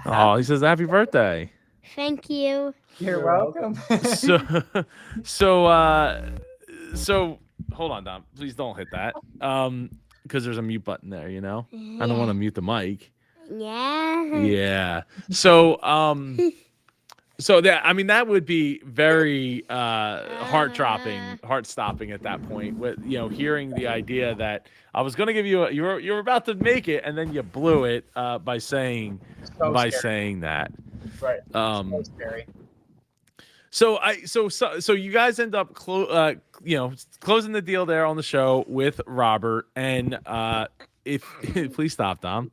Oh, he says happy birthday. Thank you. You're welcome. So hold on, Dom. Please don't hit that. Because there's a mute button there. I don't want to mute the mic. Yeah. Yeah. So that would be very heart-stopping at that point. With hearing the idea that I was going to give you you were about to make it, and then you blew it by saying that. Right. So scary. So you guys end up closing the deal there on the show with Robert, and if please stop, Dom.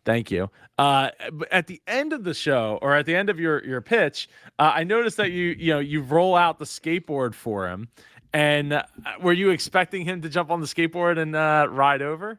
Thank you. At the end of the show, or at the end of your pitch, I noticed that you roll out the skateboard for him. And were you expecting him to jump on the skateboard and ride over?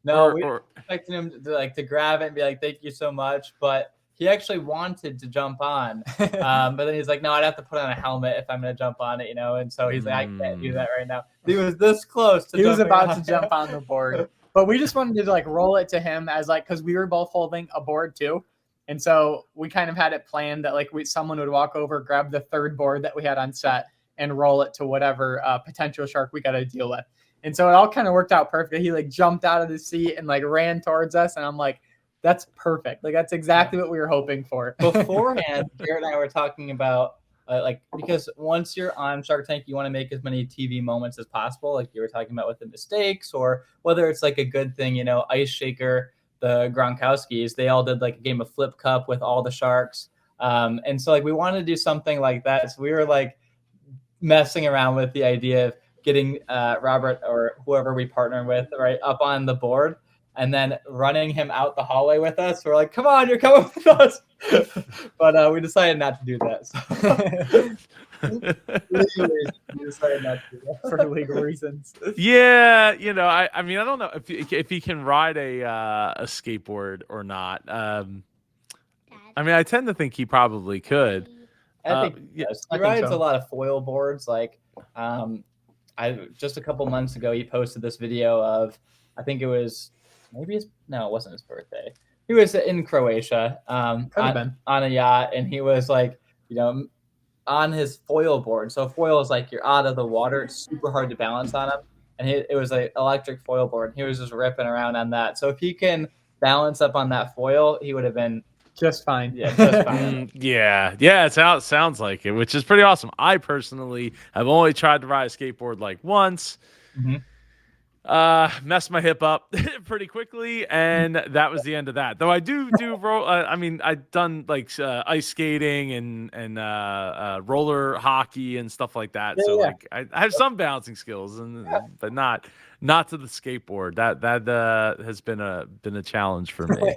No, we were expecting him to grab it and be like, "Thank you so much," but he actually wanted to jump on. But then he's like, "No, I'd have to put on a helmet if I'm going to jump on it," And so he's like, "I can't do that right now." He was this close to. He was about to jump on the board. But we just wanted to roll it to him as because we were both holding a board too. And so we kind of had it planned that someone would walk over, grab the third board that we had on set and roll it to whatever potential shark we got to deal with. And so it all kind of worked out perfectly. He jumped out of the seat and ran towards us. And I'm like, that's perfect. That's exactly what we were hoping for. Beforehand, Garrett and I were talking about because once you're on Shark Tank, you want to make as many TV moments as possible. Like you were talking about with the mistakes, or whether it's a good thing, Ice Shaker, the Gronkowskis, they all did a game of Flip Cup with all the sharks. And so we wanted to do something like that. So we were messing around with the idea of getting Robert or whoever we partner with up on the board. and then running him out the hallway with us. We're like, come on, you're coming with us. But we decided not to do that. So. We decided not to do that. For legal reasons. Yeah, I mean, I don't know if he can ride a skateboard or not. I mean, I tend to think he probably could. I think yeah, yes. I He think rides so. a lot of foil boards. Like, I just a couple months ago, he posted this video of, I think it was it wasn't his birthday. He was in Croatia, Could have been. on a yacht, and he was like, on his foil board. So foil is like you're out of the water; it's super hard to balance on him, and it was an electric foil board. He was just ripping around on that. So if he can balance up on that foil, he would have been Just fine. yeah, just fine. yeah. It sounds like it, which is pretty awesome. I personally have only tried to ride a skateboard like once. Mhm. Messed my hip up pretty quickly, and that was the end of that. Though I do roll. I mean, I've done like ice skating and roller hockey and stuff like that. Yeah, So yeah. like I have some balancing skills, but not to the skateboard. That has been a challenge for me.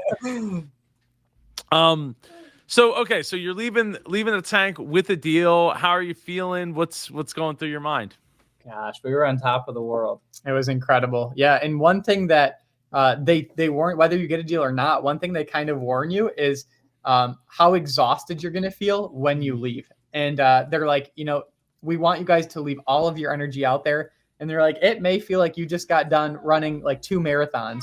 So okay, so you're leaving the tank with a deal. How are you feeling? What's going through your mind? Gosh, we were on top of the world. It was incredible. Yeah, and one thing that they weren't, whether you get a deal or not, one thing they kind of warn you is how exhausted you're going to feel when you leave. And they're like, we want you guys to leave all of your energy out there. And they're like, it may feel like you just got done running like 2 marathons,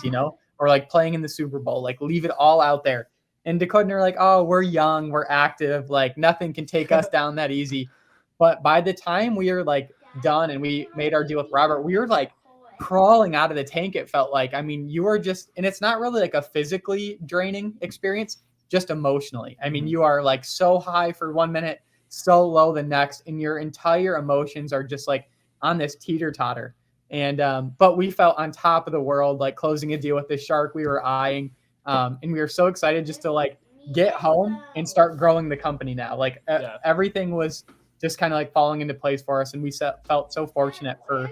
or like playing in the Super Bowl. Like, leave it all out there. And Dakota and are like, oh, we're young, we're active, like nothing can take us down that easy. But by the time we are like done and we made our deal with Robert, we were like crawling out of the tank. It felt like, I mean, you are just, and it's not really like a physically draining experience, just emotionally. I mean, you are like so high for 1 minute, so low the next, and your entire emotions are just like on this teeter totter. And but we felt on top of the world, like closing a deal with this shark we were eyeing, and we were so excited just to like get home and start growing the company now. Like everything was just kind of like falling into place for us, and we felt so fortunate for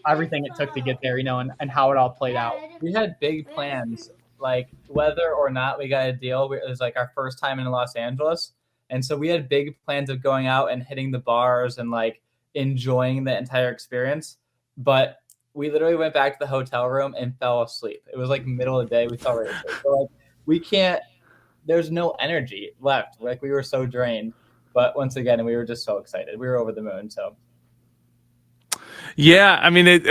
everything it took to get there, and how it all played out. We had big plans, like whether or not we got a deal. It was like our first time in Los Angeles, and so we had big plans of going out and hitting the bars and like enjoying the entire experience. But we literally went back to the hotel room and fell asleep. It was like middle of the day. We fell right asleep. So like we can't. There's no energy left. Like we were so drained. But once again, we were just so excited. We were over the moon. So. Yeah, I mean,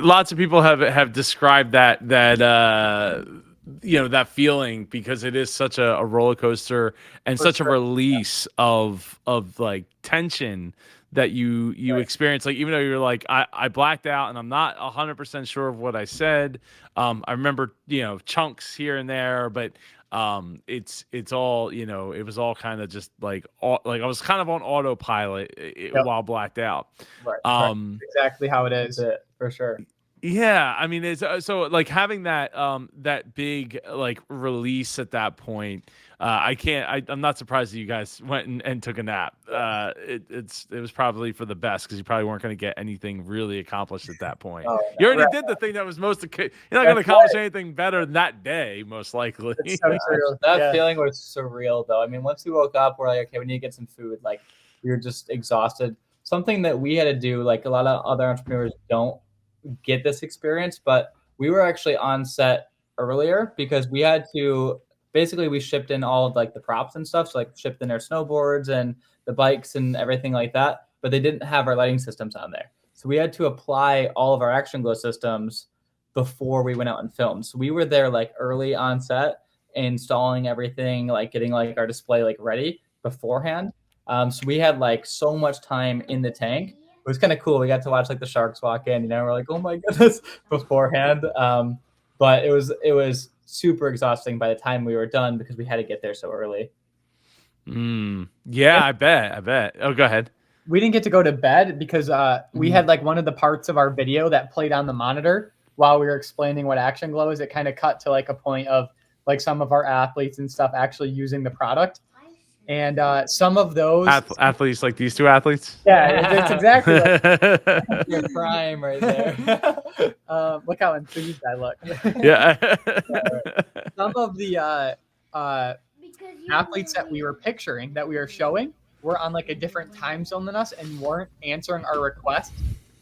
lots of people have described that that feeling, because it is such a roller coaster and such a release of like tension that you experience. Like, even though you're like, I blacked out and I'm not 100% sure of what I said. I remember chunks here and there, but it's all, it was all kind of just like I was kind of on autopilot while blacked out. Right. Exactly how it is. That's it, for sure. Yeah, I mean, it's so like having that that big like release at that point. I'm not surprised that you guys went and took a nap. It was probably for the best, because you probably weren't going to get anything really accomplished at that point. You already did the thing that was most. You're not going to accomplish anything better than that day, most likely. It's so true. That feeling was surreal, though. I mean, once we woke up, we're like, okay, we need to get some food. Like, we were just exhausted. Something that we had to do, like a lot of other entrepreneurs don't get this experience, but we were actually on set earlier because we had to. Basically, we shipped in all of like the props and stuff, so like shipped in our snowboards and the bikes and everything like that. But they didn't have our lighting systems on there, so we had to apply all of our ActionGlow systems before we went out and filmed. So we were there like early on set, installing everything, like getting like our display like ready beforehand. So we had like so much time in the tank. It was kind of cool. We got to watch like the sharks walk in. We're like, oh my goodness, beforehand. But it was super exhausting by the time we were done because we had to get there so early. Yeah, I bet. Oh, go ahead. We didn't get to go to bed because we had like one of the parts of our video that played on the monitor while we were explaining what ActionGlow is. It kind of cut to like a point of like some of our athletes and stuff actually using the product. And some of those athletes like these two athletes. yeah, it's exactly like Your prime right there. look how enthused I look. Yeah. Some of the athletes that we were picturing, that we were showing, were on like a different time zone than us and weren't answering our request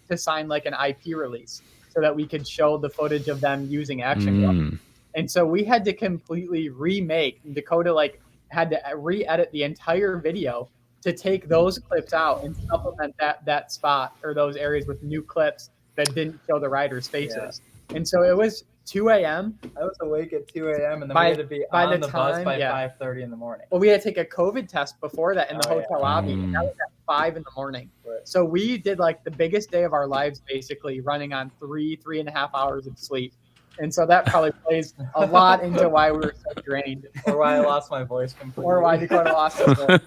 to sign like an IP release so that we could show the footage of them using ActionGlow. And so we had to completely remake. Dakota like had to re-edit the entire video to take those clips out and supplement that spot or those areas with new clips that didn't show the riders' faces. Yeah. And so it was 2 a.m. I was awake at 2 a.m. and then we had to be on the bus by 5:30 in the morning. Well, we had to take a COVID test before that in the hotel lobby. And that was at 5 in the morning. Right. So we did like the biggest day of our lives, basically running on 3.5 hours of sleep. And so that probably plays a lot into why we were so drained. Or why I lost my voice completely. Or why Dakota lost his voice.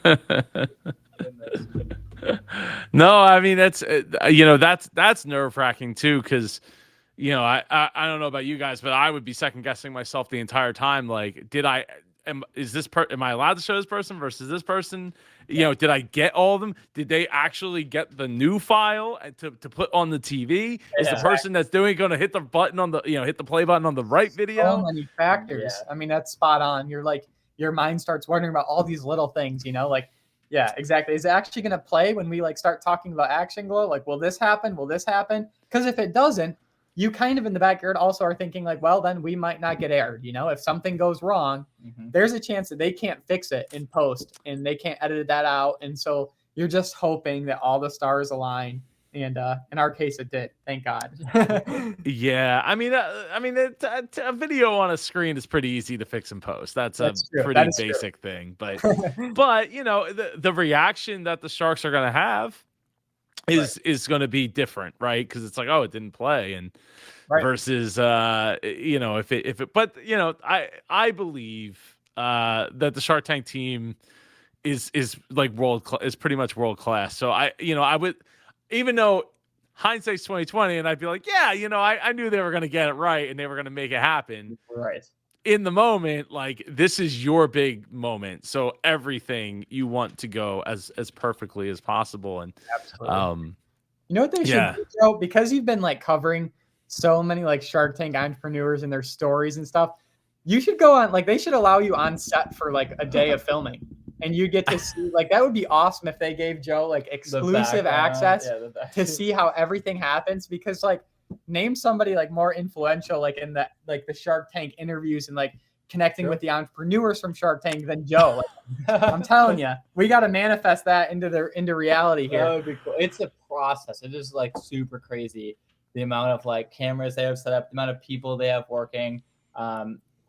No, I mean, that's, that's nerve wracking too. Cause I don't know about you guys, but I would be second guessing myself the entire time. Like, am I allowed to show this person versus this person? Did I get all of them? Did they actually get the new file to put on the TV? Is the person that's doing going to hit the button on the, hit the play button on the right video? So many factors. Yeah. I mean, that's spot on. You're like, your mind starts wondering about all these little things, like, yeah, exactly. Is it actually going to play when we like start talking about ActionGlow? Like, will this happen? Will this happen? Because if it doesn't, you kind of in the backyard also are thinking like, well, then we might not get aired. If something goes wrong, there's a chance that they can't fix it in post and they can't edit that out. And so you're just hoping that all the stars align. And in our case, it did. Thank God. Yeah, I mean, a video on a screen is pretty easy to fix in post. That's a pretty basic thing. But, the reaction that the Sharks are going to have is going to be different, right? Because it's like, oh, it didn't play, and versus if it but I believe that the Shark Tank team is like is pretty much world class. So I would, even though hindsight's 2020, and I'd be like, yeah, I knew they were going to get it right and they were going to make it happen. Right. In the moment, like, this is your big moment, so everything you want to go as perfectly as possible. And absolutely. You know what they should do, Joe? Because you've been like covering so many like Shark Tank entrepreneurs and their stories and stuff, you should go on, like, they should allow you on set for like a day of filming, and you get to see, like, that would be awesome if they gave Joe like exclusive access to see how everything happens. Because like, name somebody like more influential, like in the Shark Tank interviews and like connecting with the entrepreneurs from Shark Tank than Joe. Like, I'm telling you, we got to manifest that into reality here. That would be cool. It's a process. It is like super crazy, the amount of like cameras they have set up, the amount of people they have working,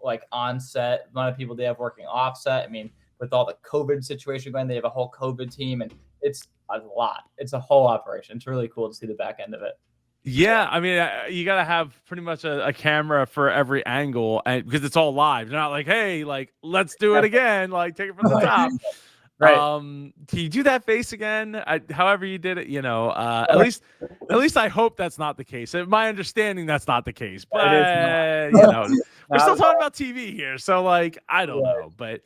like on set, the amount of people they have working off set. I mean, with all the COVID situation going, they have a whole COVID team, and it's a lot. It's a whole operation. It's really cool to see the back end of it. Yeah, I mean, you got to have pretty much a camera for every angle, and because it's all live. You're not like, hey, like, let's do it again, like, take it from the top. Right. Can you do that face again? However you did it, at least I hope that's not the case. My understanding, that's not the case, but we're still talking about TV here, so like, I don't know, but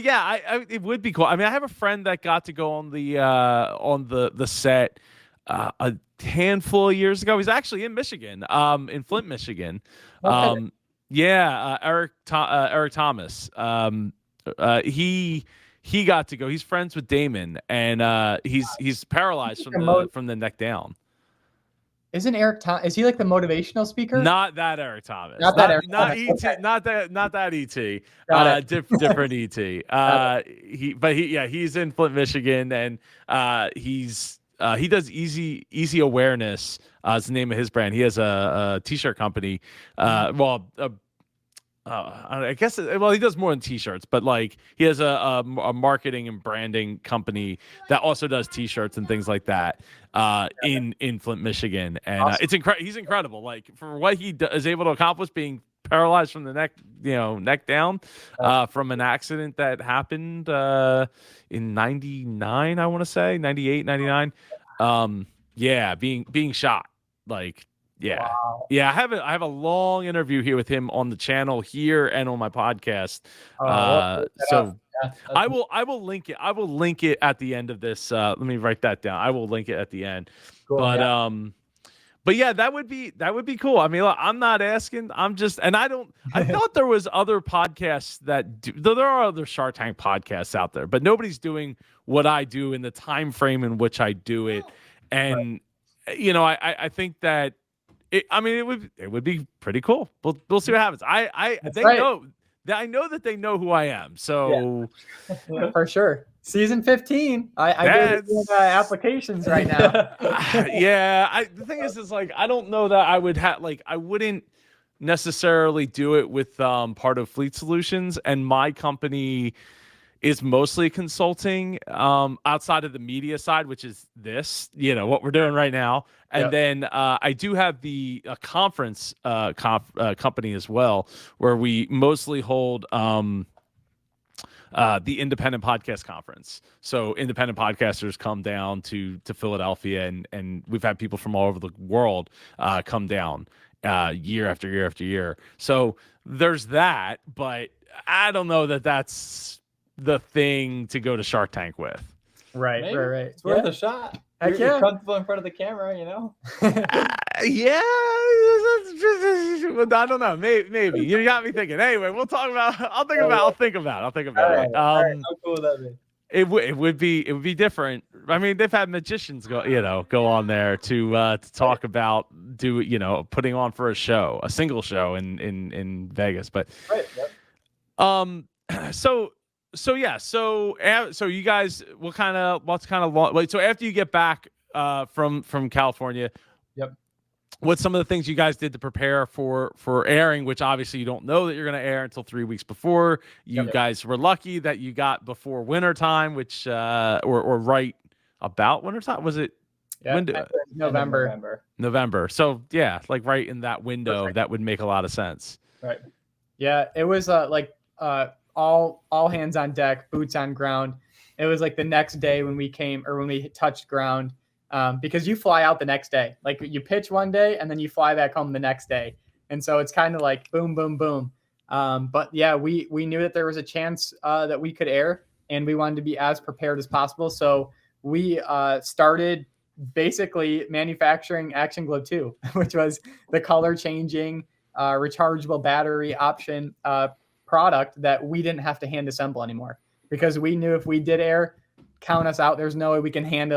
yeah, it would be cool. I mean, I have a friend that got to go on the set a handful of years ago. He's actually in Michigan, in Flint, Michigan. Okay. Eric Thomas. He got to go. He's friends with Damon, and he's paralyzed from the neck down. Isn't Eric Thomas? Is he like the motivational speaker? Not that Eric Thomas. Not that Eric not Thomas. ET. Okay. Not that ET. Got it. Different ET. He's in Flint, Michigan, and he does easy awareness. Is the name of his brand. He has a t-shirt company. I guess he does more than t-shirts, but like, he has a marketing and branding company that also does t-shirts and things like that in Flint, Michigan. And awesome. He's incredible. Like, for what he is able to accomplish, being paralyzed from the neck down from an accident that happened in 99, I want to say 98, 99. Being shot, like, yeah. Wow. Yeah, I have a long interview here with him on the channel here and on my podcast. Yeah, I will link it. I will link it at the end of this. Let me write that down. I will link it at the end. cool. But yeah, that would be cool. I mean, look, I'm not asking. I'm just, and I thought there was other podcasts that do. Though there are other Shark Tank podcasts out there, but nobody's doing what I do in the time frame in which I do it. And I think that I mean, it would be pretty cool. We'll see what happens. I know that they know who I am. So For sure. Season 15. I do applications right now. Yeah. The thing is like, I don't know that I would I wouldn't necessarily do it with part of Fleet Solutions, and my company is mostly consulting outside of the media side, which is this, what we're doing right now. And then I do have the conference company as well, where we mostly hold the Independent Podcast Conference. So independent podcasters come down to Philadelphia, and we've had people from all over the world come down year after year after year. So there's that, but I don't know that that's the thing to go to Shark Tank with. Right. It's worth a shot. Heck You're yeah. comfortable in front of the camera, Yeah, I don't know. Maybe you got me thinking. Anyway, we'll talk about. I'll think about it. All right. How cool would that be? It would be different. I mean, they've had magicians go on there to talk about putting on for a single show in Vegas. But So you guys, what's kind of long? Wait, so after you get back from California, what's some of the things you guys did to prepare for airing? Which obviously you don't know that you're going to air until 3 weeks before. You guys were lucky that you got before wintertime, which or right about wintertime. Was it? November. So yeah, like right in that window. Perfect. That would make a lot of sense. Right. Yeah, it was all hands on deck, boots on ground. It was like the next day when we touched ground, because you fly out the next day. Like you pitch one day and then you fly back home the next day. And so it's kind of like boom, boom, boom. But yeah, we knew that there was a chance that we could air, and we wanted to be as prepared as possible. So we started basically manufacturing ActionGlow 2, which was the color changing, rechargeable battery option product that we didn't have to hand assemble anymore, because we knew if we did air, count us out. There's no way we can hand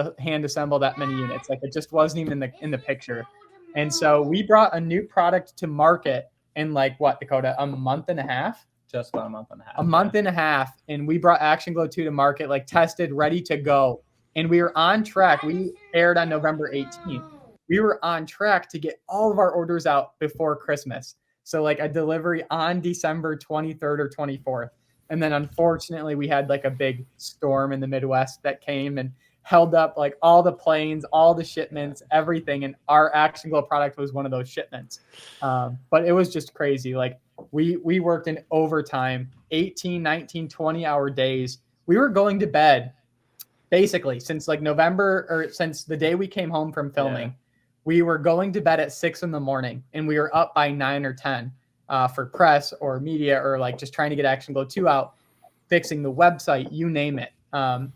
assemble that many units. Like it just wasn't even in the picture. And so we brought a new product to market in Dakota, a month and a half. Just about a month and a half. A month and a half, and we brought ActionGlow 2 to market, tested, ready to go. And we were on track. We aired on November 18th. We were on track to get all of our orders out before Christmas. So a delivery on December 23rd or 24th. And then unfortunately we had a big storm in the Midwest that came and held up all the planes, all the shipments, everything. And our ActionGlow product was one of those shipments. But it was just crazy. We worked in overtime, 18, 19, 20-hour days. We were going to bed basically since November, or since the day we came home from filming. Yeah. We were going to bed at 6 a.m, and we were up by 9 or 10 for press or media, or just trying to get ActionGlow 2 out, fixing the website, you name it.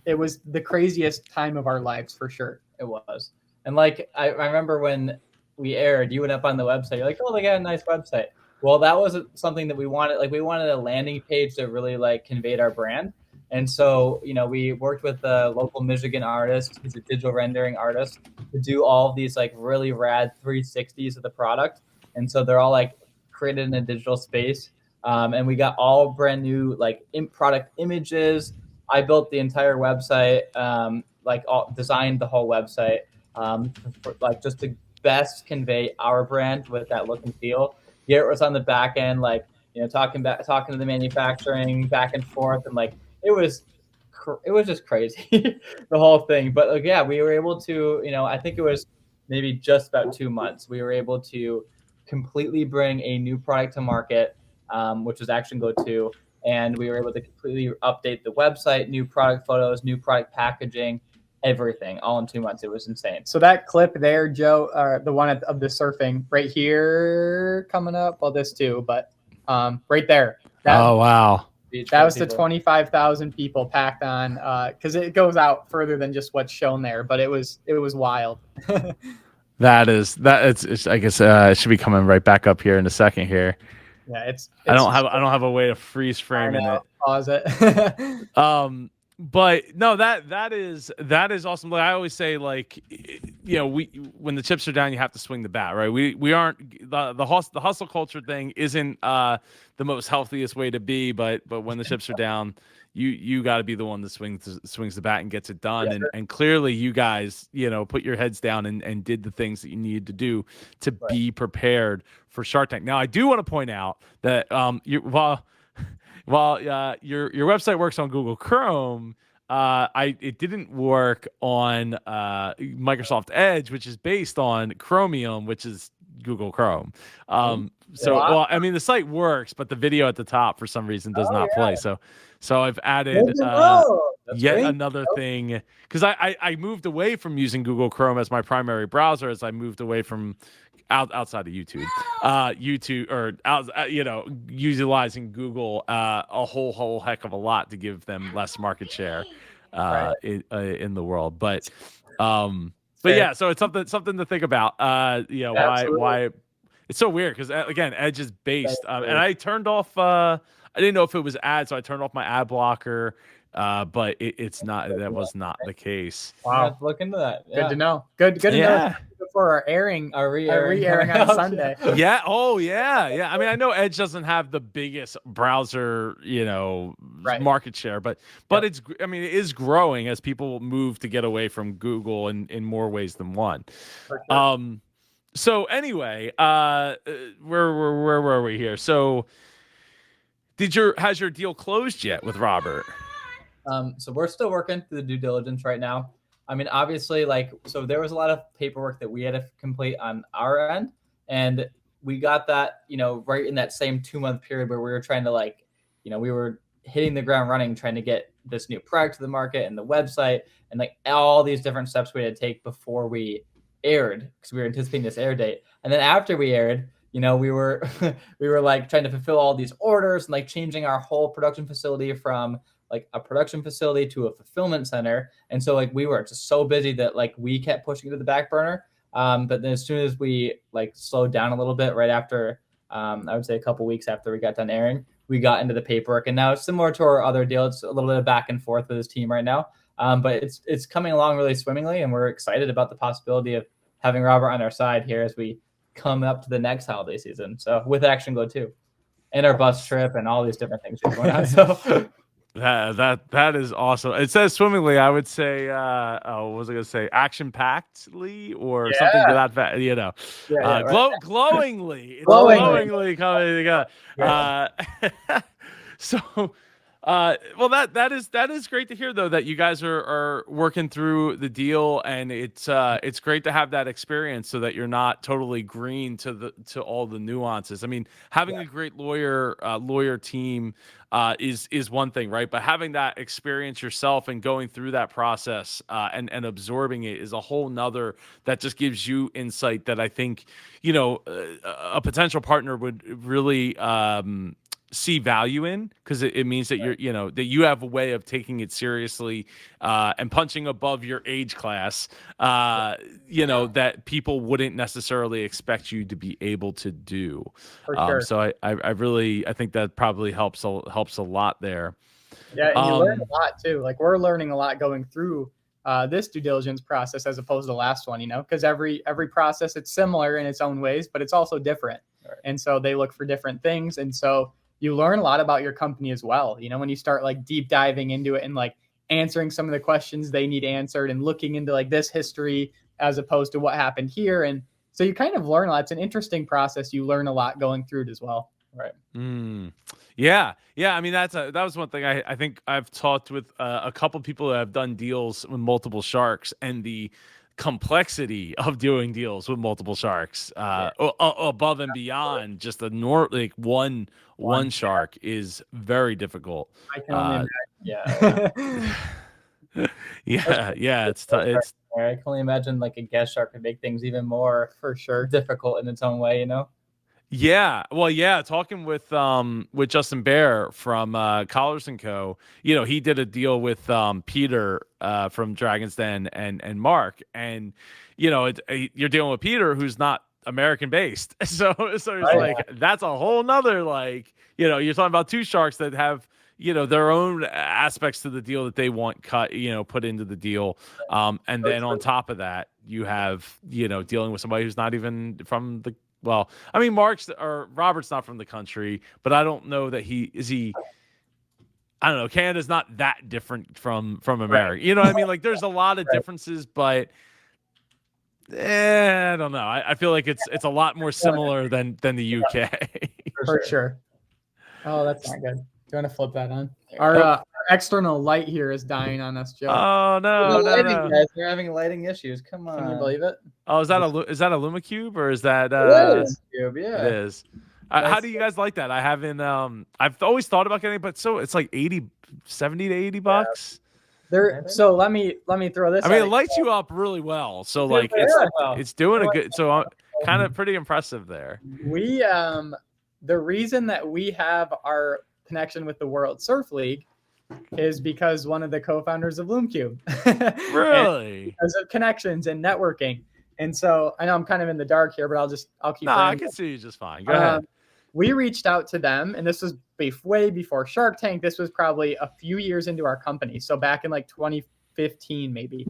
It was the craziest time of our lives for sure. It was. And I remember when we aired, you went up on the website. You're like, oh, they got a nice website. Well, that wasn't something that we wanted. We wanted a landing page that really conveyed our brand. And so, we worked with a local Michigan artist, who's a digital rendering artist, to do all of these really rad 360s of the product. And so they're all created in a digital space. And we got all brand new product images. I built the entire website, designed the whole website, just to best convey our brand with that look and feel. Garrett was on the back end, talking to the manufacturing back and forth, and it was just crazy, the whole thing. But we were able to, I think it was maybe just about 2 months. We were able to completely bring a new product to market, which was ActionGlow 2. And we were able to completely update the website, new product photos, new product packaging, everything, all in 2 months. It was insane. So that clip there, Joe, the one of the surfing right here coming up, well, this too, but right there. Oh, wow. beach. That for was the people. 25,000 people packed on, because it goes out further than just what's shown there. But it was wild. It's I guess it should be coming right back up here in a second here. Yeah, it's I don't have a way to freeze framing it. Pause it. But no, that is awesome. Like I always say, like, you know, when the chips are down, you have to swing the bat, right? We aren't the hustle culture thing isn't the most healthiest way to be, but when the chips are down, you got to be the one that swings the bat and gets it done. Yes, And clearly, you guys, you know, put your heads down and did the things that you needed to do to be prepared for Shark Tank. Now, I do want to point out that while your website works on Google Chrome, it didn't work on Microsoft Edge, which is based on Chromium, which is Google Chrome. Well, I mean, the site works, but the video at the top for some reason does not play. So I've added yet another thing, because I moved away from using Google Chrome as my primary browser as I moved away from outside of YouTube, utilizing Google a whole heck of a lot to give them less market share in the world. But yeah, so it's something to think about. Why it's so weird, because again, Edge is based, and I turned off. I didn't know if it was ads, so I turned off my ad blocker. But it's not. That was not the case. Wow, have to look into that. Good to know. Good to know before our re-airing on Sunday. Yeah. Oh, yeah. I mean, I know Edge doesn't have the biggest browser, market share, but it's. I mean, it is growing as people move to get away from Google in more ways than one. For sure. So anyway, where were we here? So, has your deal closed yet with Robert? So we're still working through the due diligence right now. I mean, obviously, so there was a lot of paperwork that we had to complete on our end, and we got that, right in that same 2-month period where we were trying to we were hitting the ground running, trying to get this new product to the market and the website and all these different steps we had to take before we aired, because we were anticipating this air date. And then after we aired, we were trying to fulfill all these orders and changing our whole production facility from a production facility to a fulfillment center. And so we were just so busy that we kept pushing it to the back burner. But then as soon as we slowed down a little bit right after, I would say a couple weeks after we got done airing, we got into the paperwork. And now it's similar to our other deal. It's a little bit of back and forth with this team right now. But it's coming along really swimmingly, and we're excited about the possibility of having Robert on our side here as we come up to the next holiday season. So with ActionGlow too, and our bus trip and all these different things going on. So that is awesome. It says swimmingly. I would say, what was I going to say? Action-packedly or something to that fact, glowingly. It's glowingly coming together. So. Well, that is great to hear, though, that you guys are working through the deal, and it's great to have that experience so that you're not totally green to all the nuances. I mean, having a great lawyer team is one thing, right? But having that experience yourself and going through that process and absorbing it is a whole nother, that just gives you insight that I think a potential partner would really see value in, because it means that that you have a way of taking it seriously and punching above your age class, that people wouldn't necessarily expect you to be able to do. For sure. So I think that probably helps a lot there. Yeah, and you learn a lot too. We're learning a lot going through this due diligence process as opposed to the last one, because every process, it's similar in its own ways, but it's also different. Right. And so they look for different things. And so you learn a lot about your company as well. When you start deep diving into it and answering some of the questions they need answered and looking into this history as opposed to what happened here. And so you kind of learn a lot. It's an interesting process. You learn a lot going through it as well. Right. Yeah. I mean, that was one thing I think I've talked with a couple people who have done deals with multiple sharks, and the complexity of doing deals with multiple sharks above and beyond just the one shark is very difficult. I can only imagine. It's I can only imagine a guest shark could make things even more, for sure, difficult in its own way, Yeah. Well, yeah, talking with Justin Bear from Collars and Co. You know, he did a deal with Peter from Dragon's Den and Mark, and you know, you're dealing with Peter who's not American based. So it's Right. like that's a whole nother, like, you know, you're talking about two sharks that have, you know, their own aspects to the deal that they want cut, you know, put into the deal. And then on top of that, you have, you know, dealing with somebody who's not even from the, well, I mean, Mark's or Robert's not from the country, but I don't know that he. I don't know. Canada's not that different from Right. America. You know what I mean? Like, there's a lot of Right. differences, but I don't know. I feel like it's a lot more similar than the UK. For sure. Oh, that's not good. Do you want to flip that on? There Our, Oh. our external light here is dying on us, Joe. Oh no, The no, lighting, no. guys, we're having lighting issues. Come on. Can you believe it? Oh, is that a Lumacube or is that It is. Yeah. It is. How Nice. do you guys like that? I haven't I've always thought about getting it, but so it's like 70 to 80 bucks. There. So let me throw this. I mean, at it you. lights you up really well. So It like did it's very well. it's doing a good, so I'm kind of pretty impressive there. We the reason that we have our connection with the World Surf League is because one of the co-founders of LoomCube. Really? Because of connections and networking. And so I know I'm kind of in the dark here, but I'll keep No, I rambling. can see you just fine. Go ahead. We reached out to them, and this was way before Shark Tank. This was probably a few years into our company. So back in like 2015, maybe.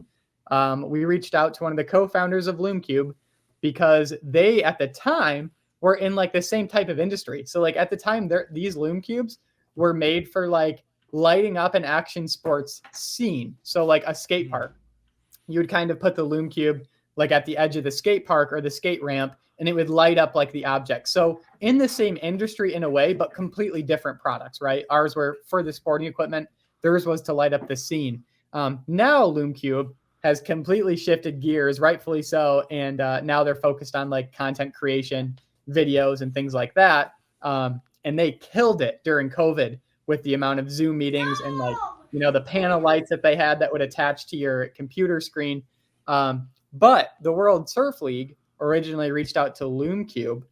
We reached out to one of the co-founders of LoomCube because they, at the time, were in like the same type of industry. So like at the time, these LoomCubes were made for like lighting up an action sports scene. So like a skate park. You would kind of put the LoomCube like at the edge of the skate park or the skate ramp, and it would light up like the object. So in the same industry in a way, but completely different products, right? Ours were for the sporting equipment. Theirs was to light up the scene. Now LoomCube has completely shifted gears, rightfully so, and now they're focused on like content creation, videos, and things like that. And they killed it during COVID with the amount of Zoom meetings and like, you know, the panel lights that they had that would attach to your computer screen. But the World Surf League originally reached out to LoomCube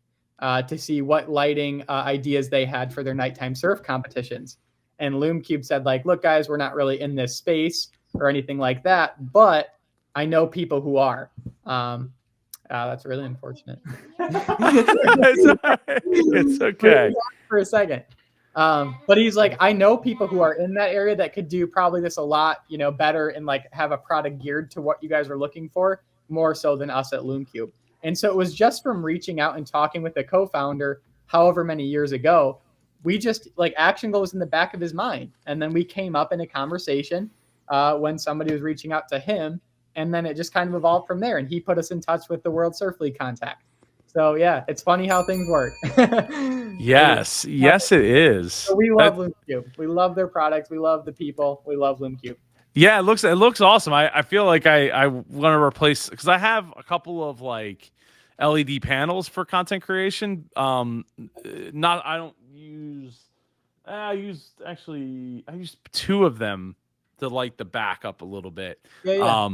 to see what lighting ideas they had for their nighttime surf competitions. And LoomCube said, like, look, guys, we're not really in this space or anything like that, but I know people who are. That's really unfortunate. It's okay. For a second. But he's like, I know people who are in that area that could do probably this a lot, you know, better and like have a product geared to what you guys are looking for more so than us at LoomCube. And so it was just from reaching out and talking with the co-founder, however many years ago, we just like ActionGlow was in the back of his mind. And then we came up in a conversation when somebody was reaching out to him. And then it just kind of evolved from there. And he put us in touch with the World Surf League contact. So yeah, it's funny how things work. Yes, yes, it is. So we love LoomCube. We love their products. We love the people. We love LoomCube. Yeah, it looks awesome. I feel like I want to replace, because I have a couple of like LED panels for content creation. Not I don't use. I use two of them to light the back up a little bit. Yeah.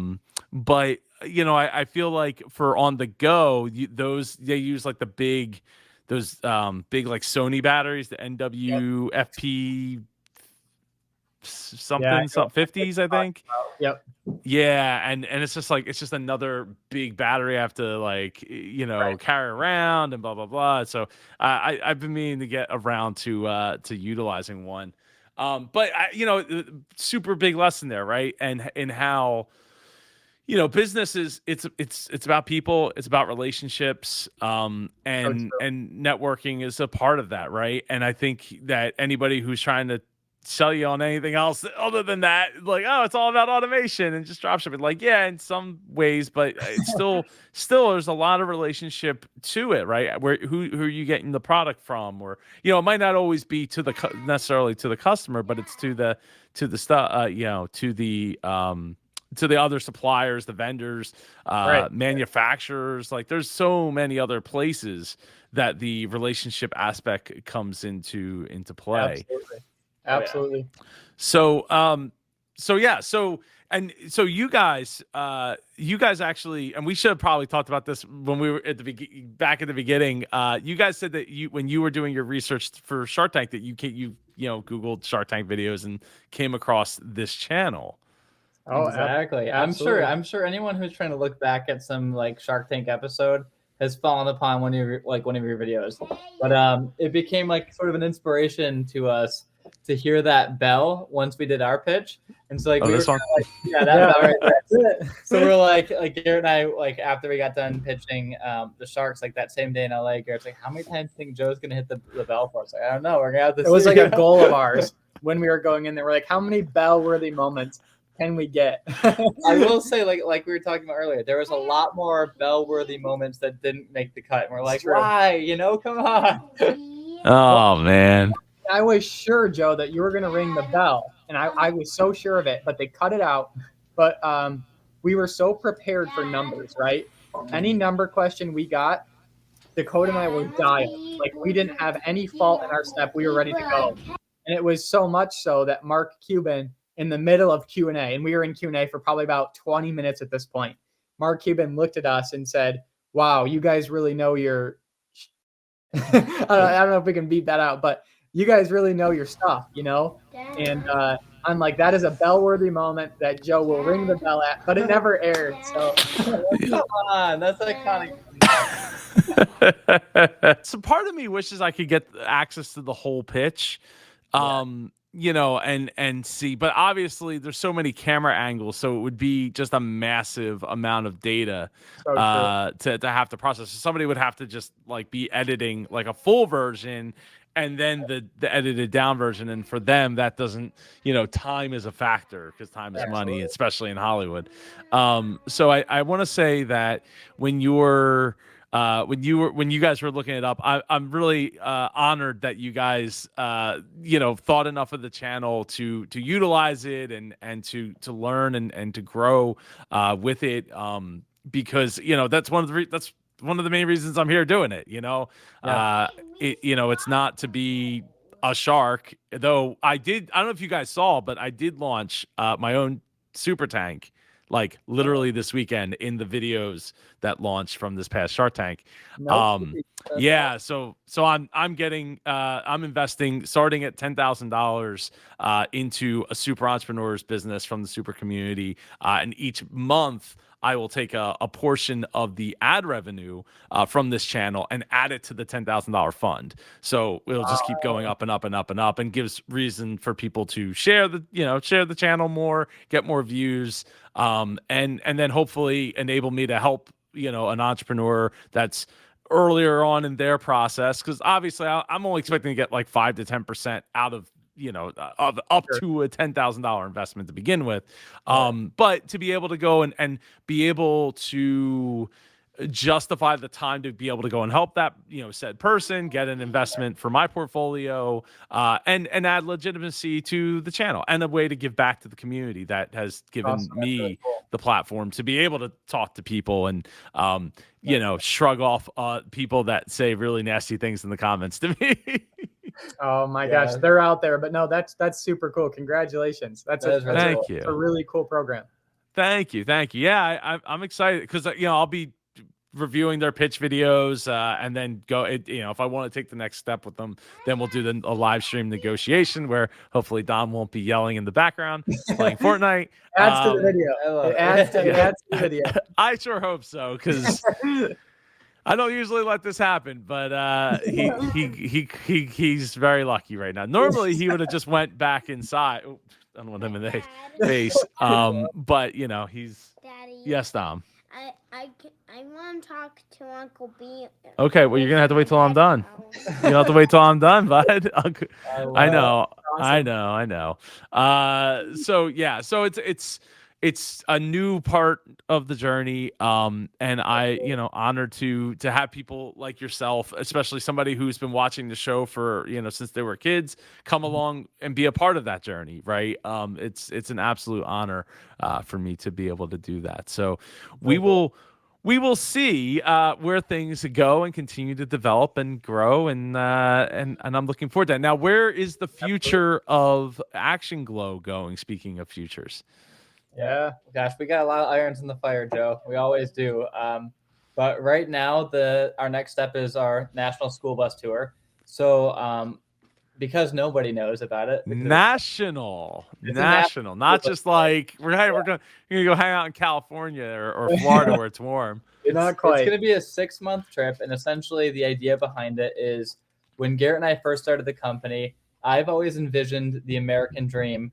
But you know, I feel like for on the go, they use like the big, those big like Sony batteries, the NWFP something 50s, I think. Yep. Yeah, and it's just like it's just another big battery I have to like, you know, carry around and blah blah blah. So I've been meaning to get around to utilizing one. But you know, super big lesson there, right? And in how, you know, business is it's about people, it's about relationships, and networking is a part of that, right? And I think that anybody who's trying to sell you on anything else other than that, like, oh, it's all about automation and just drop shipping, like, yeah, in some ways, but it's still there's a lot of relationship to it, right? Where who are you getting the product from, or, you know, it might not always be to the necessarily to the customer, but it's to the stuff, you know, to the other suppliers, the vendors, manufacturers. Like, there's so many other places that the relationship aspect comes into play. Absolutely. So And so you guys actually, and we should have probably talked about this when we were at the back at the beginning. You guys said that when you were doing your research for Shark Tank, that you Googled Shark Tank videos and came across this channel. Oh, exactly. absolutely. I'm sure anyone who's trying to look back at some like Shark Tank episode has fallen upon one of your videos. But it became like sort of an inspiration to us to hear that bell once we did our pitch. And so like we were this one? like, yeah, that bell right there. So we're like Garrett and I, like after we got done pitching the Sharks, like that same day in LA, Garrett's like, how many times do you think Joe's gonna hit the bell for us? Like, I don't know. We're gonna have to. It was like a goal of ours when we were going in there. We're like, how many bell-worthy moments can we get? I will say, like we were talking about earlier, there was a lot more bell-worthy moments that didn't make the cut. And we're like, why? You know, come on. Oh man. I was sure, Joe, that you were going to ring the bell, and I was so sure of it, but they cut it out. But we were so prepared for numbers, right? Any number question we got, Dakota and I were dialed. Like, we didn't have any fault in our step. We were ready to go. And it was so much so that Mark Cuban, in the middle of Q&A, and we were in Q&A for probably about 20 minutes at this point, Mark Cuban looked at us and said, wow, you guys really know your I don't know if we can beat that out, but you guys really know your stuff, you know? And I'm like, that is a bell-worthy moment that Joe will ring the bell at, but it never aired. So come on, that's iconic. So part of me wishes I could get access to the whole pitch. And see, but obviously there's so many camera angles, so it would be just a massive amount of data to have to process. So somebody would have to just like be editing like a full version and then the edited down version. And for them, that doesn't, time is a factor because time is money, especially in Hollywood. So I want to say that when you guys were looking it up, I'm really honored that you guys thought enough of the channel to utilize it and to learn and to grow with it, because that's one of the main reasons I'm here doing it. It's not to be a shark, though. I don't know if you guys saw, but I did launch my own super tank like literally this weekend in the videos that launched from this past Shark Tank. So I'm investing starting at $10,000 into a super entrepreneur's business from the super community, and each month I will take a portion of the ad revenue from this channel and add it to the $10,000 fund. So it'll just keep going up and up and up and up, and gives reason for people to share the channel more, get more views, and then hopefully enable me to help an entrepreneur that's earlier on in their process, because obviously I'm only expecting to get like 5 to 10% out of up to a $10,000 investment to begin with. But to be able to go and be able to justify the time to be able to go and help that said person get an investment for my portfolio, and add legitimacy to the channel and a way to give back to the community that has given me the platform to be able to talk to people and shrug off people that say really nasty things in the comments to me. Oh my gosh, they're out there, but no, that's super cool. Congratulations. That's a really cool program. Thank you. Yeah, I'm excited because I'll be reviewing their pitch videos, and then if I want to take the next step with them, then we'll do a live stream negotiation where hopefully Dom won't be yelling in the background playing Fortnite. Adds to the video. It adds to the video. I sure hope so, because I don't usually let this happen, but he's very lucky right now. Normally he would have just went back inside. Oh, I don't want him in the face. But he's Daddy. Yes, Dom. I want to talk to Uncle B. Okay, well, you're gonna have to wait till I'm done. You have to wait till I'm done, bud. I know. So it's a new part of the journey, and I honored to have people like yourself, especially somebody who's been watching the show for since they were kids, come along and be a part of that journey, right? It's an absolute honor for me to be able to do that. So we will see where things go and continue to develop and grow, and I'm looking forward to that. Now, where is the future of ActionGlow going? Speaking of futures. Yeah. Gosh, we got a lot of irons in the fire, Joe. We always do. But right now, our next step is our national school bus tour. So because nobody knows about it, National, it's a national not school just like we're gonna go hang out in California or Florida where it's warm. Not It's quite. going to be a 6-month trip, and essentially the idea behind it is when Garrett and I first started the company, I've always envisioned the American dream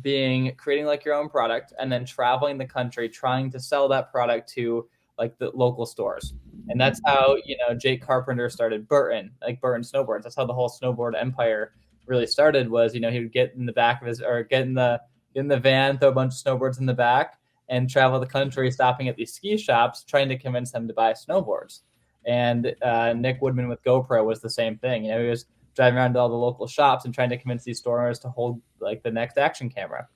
being creating like your own product and then traveling the country trying to sell that product to like the local stores. And that's how, Jake Carpenter started Burton, like Burton Snowboards. That's how the whole snowboard empire really started was, he would get in the back of his or get in the van, throw a bunch of snowboards in the back and travel the country, stopping at these ski shops, trying to convince them to buy snowboards. And Nick Woodman with GoPro was the same thing. He was driving around to all the local shops and trying to convince these stores to hold like the next action camera.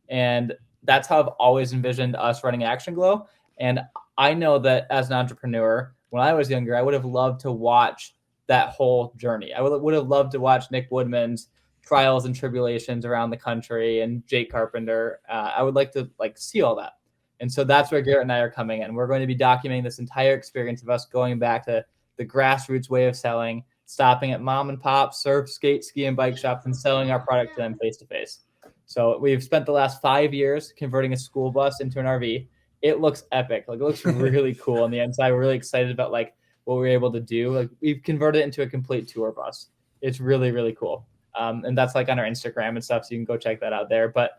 And that's how I've always envisioned us running ActionGlow. And I know that as an entrepreneur, when I was younger, I would have loved to watch that whole journey. I would have loved to watch Nick Woodman's trials and tribulations around the country and Jake Carpenter. I would like to see all that. And so that's where Garrett and I are coming in. We're going to be documenting this entire experience of us going back to the grassroots way of selling, stopping at mom and pop, surf, skate, ski, and bike shops and selling our product to them face to face. So we've spent the last 5 years converting a school bus into an RV. It looks epic. Like it looks really cool on the inside. We're really excited about like what we're able to do. Like we've converted it into a complete tour bus. It's really, really cool. And that's like on our Instagram and stuff. So you can go check that out there. But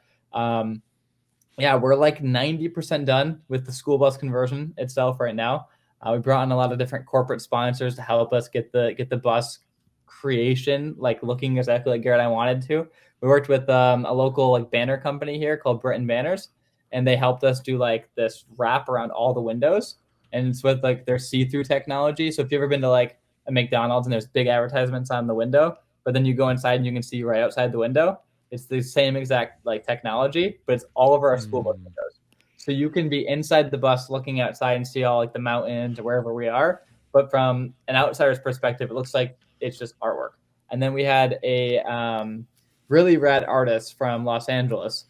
yeah, we're like 90% done with the school bus conversion itself right now. We brought in a lot of different corporate sponsors to help us get the bus creation like looking exactly like Garrett and I wanted to. We worked with a local like banner company here called Britain Banners, and they helped us do like this wrap around all the windows, and it's with like their see-through technology. So if you've ever been to like a McDonald's and there's big advertisements on the window, but then you go inside and you can see right outside the window, it's the same exact like technology, but it's all over our school bus windows. So you can be inside the bus looking outside and see all like the mountains or wherever we are. But from an outsider's perspective, it looks like it's just artwork. And then we had a really rad artist from Los Angeles.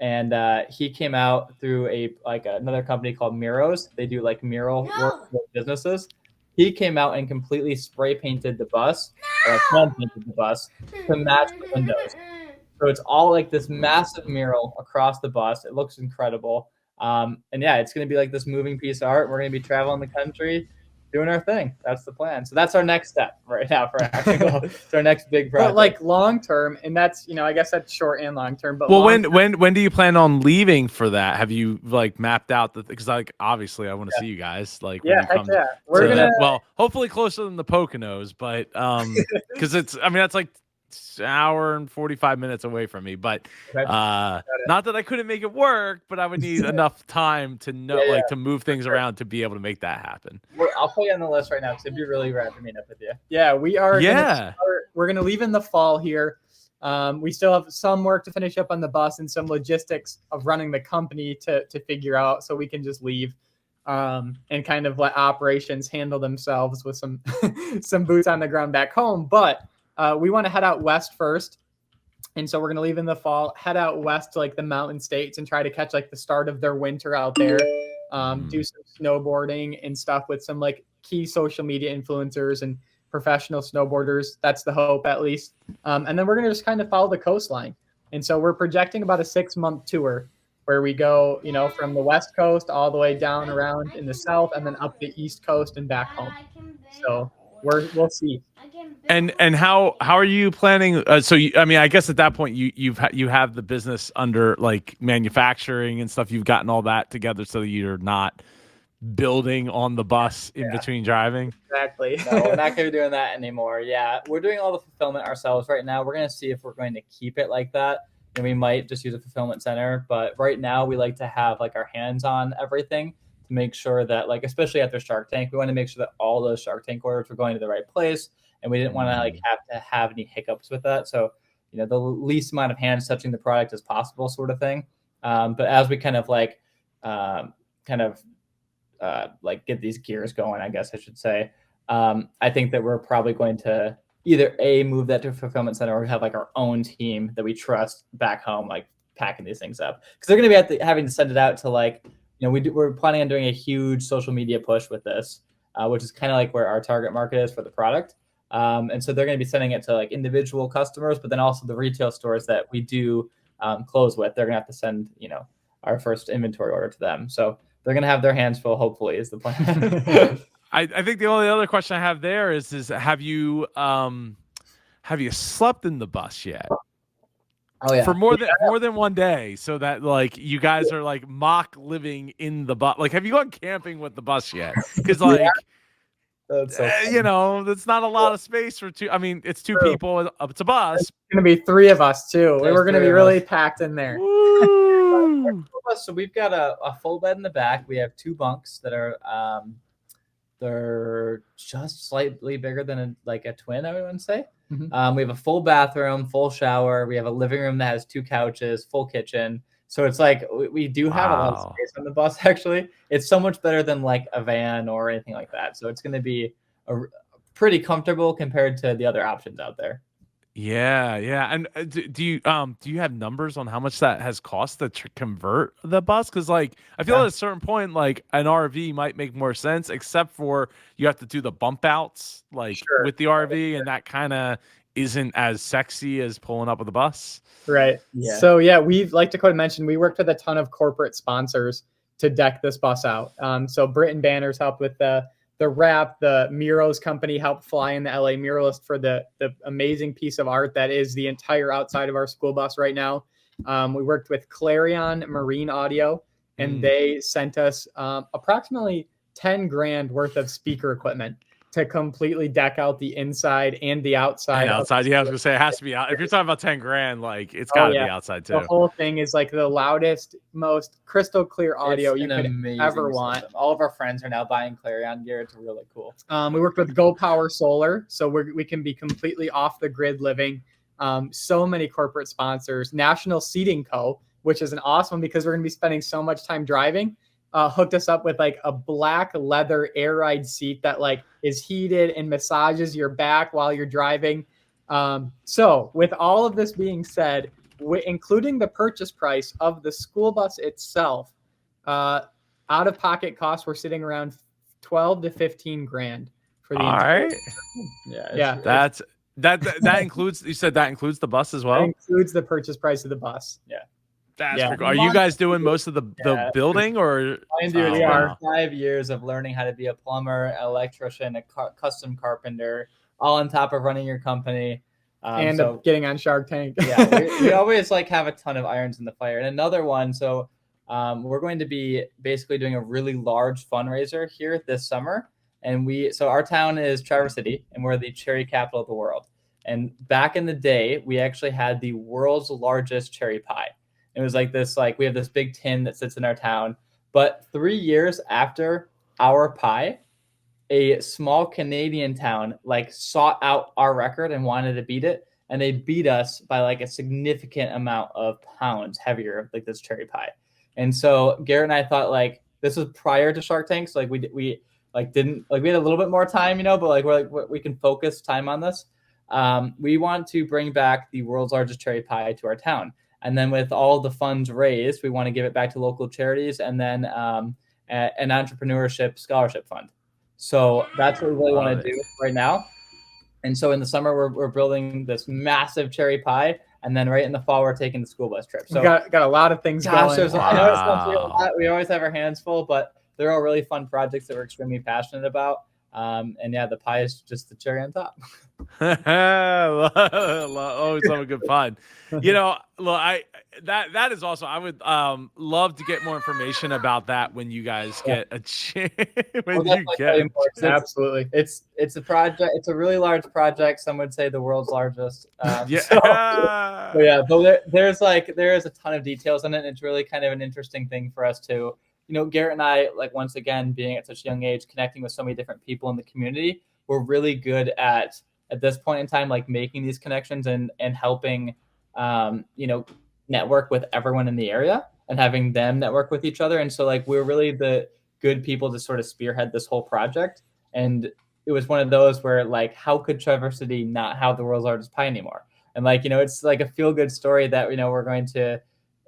And he came out through another company called Miros. They do like mural work for businesses. He came out and completely spray painted the bus, or hand painted the bus to match the windows. So it's all like this massive mural across the bus. It looks incredible. And yeah, it's going to be like this moving piece of art. We're going to be traveling the country, doing our thing. That's the plan. So that's our next step right now for ActionGlow. It's our next big project. But like long term, and that's I guess that's short and long term. But well, when do you plan on leaving for that? Have you like mapped out because like obviously I want to see you guys like when you come. We're gonna hopefully closer than the Poconos, but because it's that's like an hour and 45 minutes away from me, but not that I couldn't make it work, but I would need enough time to know to move things around to be able to make that happen. I'll put you on the list right now because it'd be really rad to meet up with you. Yeah, we are. We're gonna leave in the fall here. We still have some work to finish up on the bus and some logistics of running the company to figure out, so we can just leave and kind of let operations handle themselves with some some boots on the ground back home. But we want to head out west first. And so we're going to leave in the fall, head out west to like the mountain states and try to catch like the start of their winter out there. Do some snowboarding and stuff with some like key social media influencers and professional snowboarders. That's the hope, at least. And then we're going to just kind of follow the coastline. And so we're projecting about a 6-month tour where we go, from the West Coast all the way down around in the south and then up the East Coast and back home. So we'll see. And how are you planning? I guess at that point you have the business under like manufacturing and stuff. You've gotten all that together so that you're not building on the bus in between driving. Exactly. No, we're not going to be doing that anymore. Yeah, we're doing all the fulfillment ourselves right now. We're going to see if we're going to keep it like that, and we might just use a fulfillment center. But right now, we like to have like our hands on everything to make sure that, like, especially after Shark Tank, we want to make sure that all those Shark Tank orders were going to the right place, and we didn't want to have any hiccups with that. So, the least amount of hands touching the product as possible, sort of thing. But as we kind of get these gears going, I guess I should say, I think that we're probably going to either move that to a fulfillment center or have like our own team that we trust back home, like packing these things up, because they're going to be having to send it out to like, we're planning on doing a huge social media push with this, which is kind of like where our target market is for the product. And so they're going to be sending it to like individual customers, but then also the retail stores that we do close with, they're going to have to send, our first inventory order to them. So they're going to have their hands full, hopefully, is the plan. I think the only other question I have there is have you slept in the bus yet? Oh yeah, For more than one day, so that like you guys are like mock living in the bus. Like, have you gone camping with the bus yet? Because like, that's so that's not a lot of space for two. I mean, it's two people. It's a bus. It's going to be 3 of us too. We were going to be really packed in there. So we've got a full bed in the back. We have 2 bunks that are they're just slightly bigger than a twin, I would say. Mm-hmm. We have a full bathroom, full shower. We have a living room that has 2 couches, full kitchen. So it's like we do have a lot of space on the bus. Actually, it's so much better than like a van or anything like that. So it's going to be pretty comfortable compared to the other options out there. Yeah. And do you have numbers on how much that has cost to convert the bus? Because like I feel at a certain point, like an RV might make more sense, except for you have to do the bump outs with the RV, and that kind of isn't as sexy as pulling up with a bus. Right. Yeah. So yeah, we've, like Dakota mentioned, we worked with a ton of corporate sponsors to deck this bus out. So Britain Banners helped with the wrap. The Muros company helped fly in the LA muralist for the amazing piece of art that is the entire outside of our school bus right now. We worked with Clarion Marine Audio, and they sent us approximately 10 grand worth of speaker equipment to completely deck out the inside and the outside. And outside, yeah, I was gonna say it has to be out. If you're talking about 10 grand, like it's got to be outside too. The whole thing is like the loudest, most crystal clear audio you could ever want. All of our friends are now buying Clarion gear. It's really cool. We worked with Go Power Solar, so we can be completely off the grid living. So many corporate sponsors. National Seating Co., which is an awesome, because we're going to be spending so much time driving, hooked us up with like a black leather air ride seat that like is heated and massages your back while you're driving. So with all of this being said, including the purchase price of the school bus itself, out of pocket costs, we're sitting around 12 to 15 grand for the entire. Yeah. That includes, you said that includes the bus as well? That includes the purchase price of the bus. Yeah. That's pretty cool. Are you guys doing most of the building, or? We are 5 years of learning how to be a plumber, electrician, a custom carpenter, all on top of running your company. And getting on Shark Tank. we always have a ton of irons in the fire. And another one, so we're going to be basically doing a really large fundraiser here this summer. And so our town is Traverse City, and we're the cherry capital of the world. And back in the day, we actually had the world's largest cherry pie. It was like this, we have this big tin that sits in our town. But 3 years after our pie, a small Canadian town sought out our record and wanted to beat it. And they beat us by a significant amount of pounds heavier, this cherry pie. And so Garrett and I thought this was prior to Shark Tank. So we didn't we had a little bit more time, but we can focus time on this. We want to bring back the world's largest cherry pie to our town. And then with all the funds raised, we want to give it back to local charities, and then an entrepreneurship scholarship fund. So that's what we really want to do right now. And so in the summer, we're building this massive cherry pie. And then right in the fall, we're taking the school bus trip. So got a lot of things going. I know it's not a lot. We always have our hands full, but they're all really fun projects that we're extremely passionate about. And yeah, the pie is just the cherry on top. Always have a good fun. Look, that is also, I would love to get more information about that when you guys get a chance. Absolutely. It's a project. It's a really large project. Some would say the world's largest. But there is a ton of details in it. And it's really kind of an interesting thing for us to, Garrett and I, once again, being at such a young age, connecting with so many different people in the community, we're really good at this point in time, making these connections and helping, network with everyone in the area and having them network with each other. And so we're really the good people to sort of spearhead this whole project. And it was one of those where how could Traverse City not have the world's largest pie anymore? And it's a feel good story that, we're going to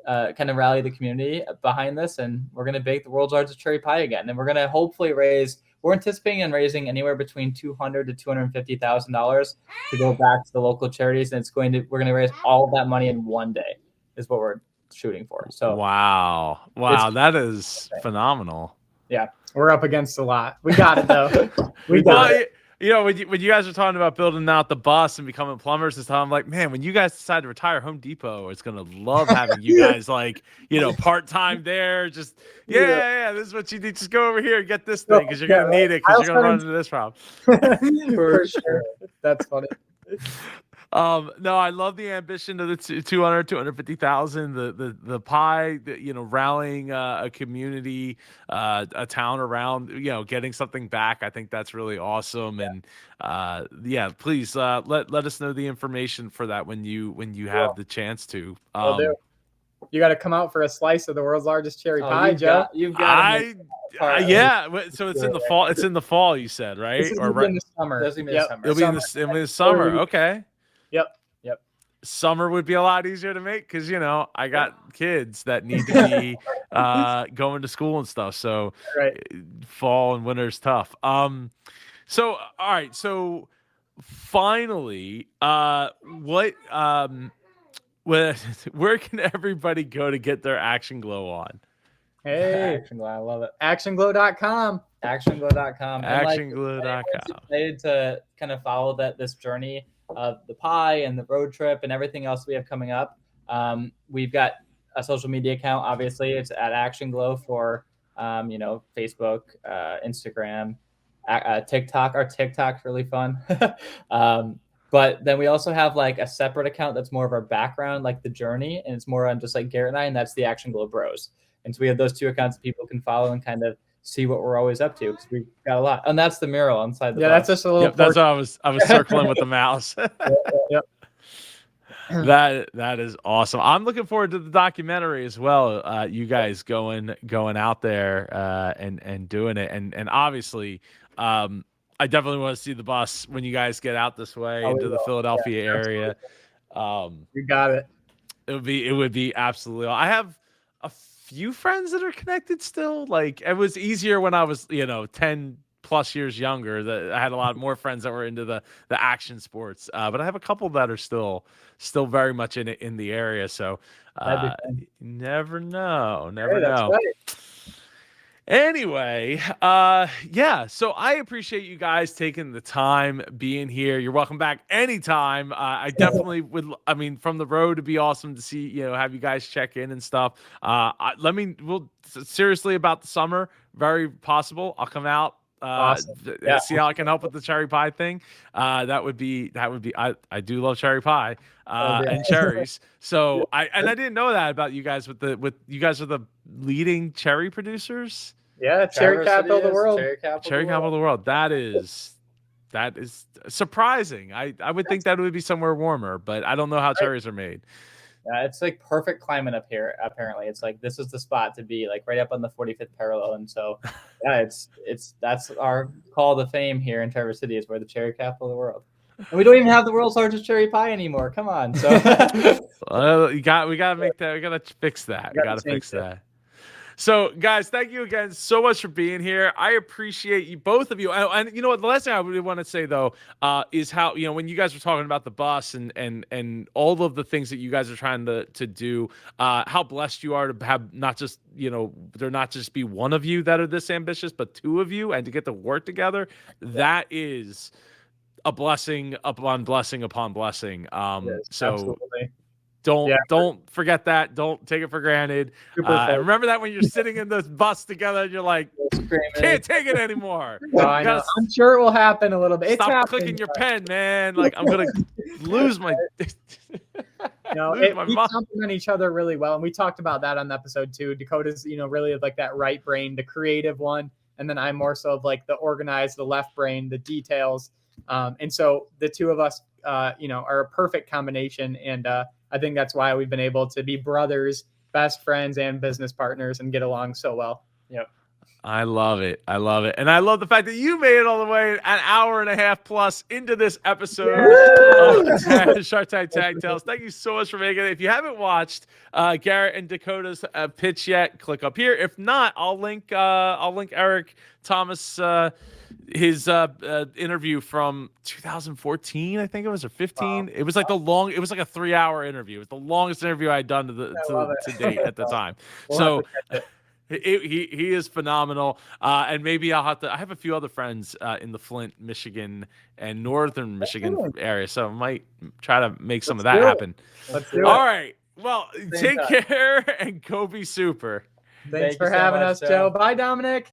kind of rally the community behind this, and we're going to bake the world's largest cherry pie again. And we're going to hopefully we're anticipating and raising anywhere between $200,000 to $250,000 to go back to the local charities. And we're going to raise all of that money in one day is what we're shooting for. So wow, that is phenomenal. Yeah, we're up against a lot. We got it though. We got it. You know, when you guys are talking about building out the bus and becoming plumbers and stuff, I'm like, man, when you guys decide to retire, Home Depot is gonna love having you guys like, you know, part time there. Just yeah, this is what you need. Just go over here and get this thing because you're gonna need it because you're gonna run into this problem. For sure. That's funny. No, I love the ambition of the 250,000, the pie, you know, rallying a community, a town around, you know, getting something back. I think that's really awesome. And please let us know the information for that when you have the chance to. Will do. You got to come out for a slice of the world's largest cherry pie, Joe. You've got So it's in the fall. It's in the fall, you said, right? This is in the summer. It'll be in the summer. Okay. Yep. Summer would be a lot easier to make because, you know, I got kids that need to be going to school and stuff. So fall and winter is tough. So, all right. So finally, where can everybody go to get their ActionGlow on? Hey, ActionGlow, I love it. ActionGlow.com. ActionGlow.com. ActionGlow.com. Excited to kind of follow this journey of the pie and the road trip and everything else we have coming up. We've got a social media account. Obviously, it's at ActionGlow for Facebook, Instagram, TikTok. Our TikTok's really fun. But then we also have like a separate account that's more of our background, like the journey, and it's more on just like Garrett and I, and that's the ActionGlow Bros. And so we have those two accounts that people can follow and kind of see what we're always up to because we've got a lot. And that's the mural inside the box. That's just a little. That's what I was circling with the mouse. Yep. That is awesome. I'm looking forward to the documentary as well. You guys going out there and doing it, and obviously, I definitely want to see the bus when you guys get out this way into the Philadelphia area. You got it. It would be absolutely. I have a few friends that are connected still. Like it was easier when I was 10 plus years younger. That I had a lot more friends that were into the action sports. But I have a couple that are still very much in the area. So never know. Right. Anyway, so I appreciate you guys taking the time being here. You're welcome back anytime. I definitely would. I mean, from the road, it'd be awesome to see, have you guys check in and stuff. We'll seriously about the summer, very possible. I'll come out. Awesome. See how I can help with the cherry pie thing. That would be. I do love cherry pie and cherries. So I didn't know that about you guys. With you guys are the leading cherry producers. Yeah, cherry capital of the world. Cherry capital of the world. That is surprising. I would think that would be somewhere warmer, but I don't know how cherries are made. Yeah, it's like perfect climate up here. Apparently, it's like this is the spot to be, like right up on the 45th parallel. And so, that's our call to fame here in Traverse City is we're the cherry capital of the world. And we don't even have the world's largest cherry pie anymore. Come on, so we gotta make that. We gotta fix that. We gotta fix that. So, guys, thank you again so much for being here. I appreciate you, both of you. And you know what? The last thing I really want to say, though, is how, when you guys were talking about the bus and all of the things that you guys are trying to do, how blessed you are to have not just, there not just be one of you that are this ambitious, but two of you, and to get to work together. That is a blessing upon blessing upon blessing. Yes, so. absolutely. Don't forget that. Don't take it for granted. And remember that when you're sitting in the bus together and you're like, can't take it anymore. I know. I'm sure it will happen a little bit. Stop clicking your pen, man. Like I'm gonna lose my. We complement each other really well, and we talked about that on the episode too. Dakota's, really like that right brain, the creative one, and then I'm more so of like the organized, the left brain, the details. And so the two of us, are a perfect combination, and I think that's why we've been able to be brothers, best friends, and business partners and get along so well. Yep. I love it. I love it. And I love the fact that you made it all the way an hour and a half plus into this episode of Shark Tank Tag Tales. Thank you so much for making it. If you haven't watched Garrett and Dakota's pitch yet, click up here. If not, I'll link Eric Thomas his interview from 2014, I think it was, or 15. Wow. It was like it was like a 3-hour interview. It was the longest interview I'd done to date at the time. So he is phenomenal. And maybe I have a few other friends in the Flint, Michigan and Northern Michigan area. So I might try to make some of that happen. Let's do it. All right. Well, take care and go be super. Thanks for having us, Joe. Bye, Dominic.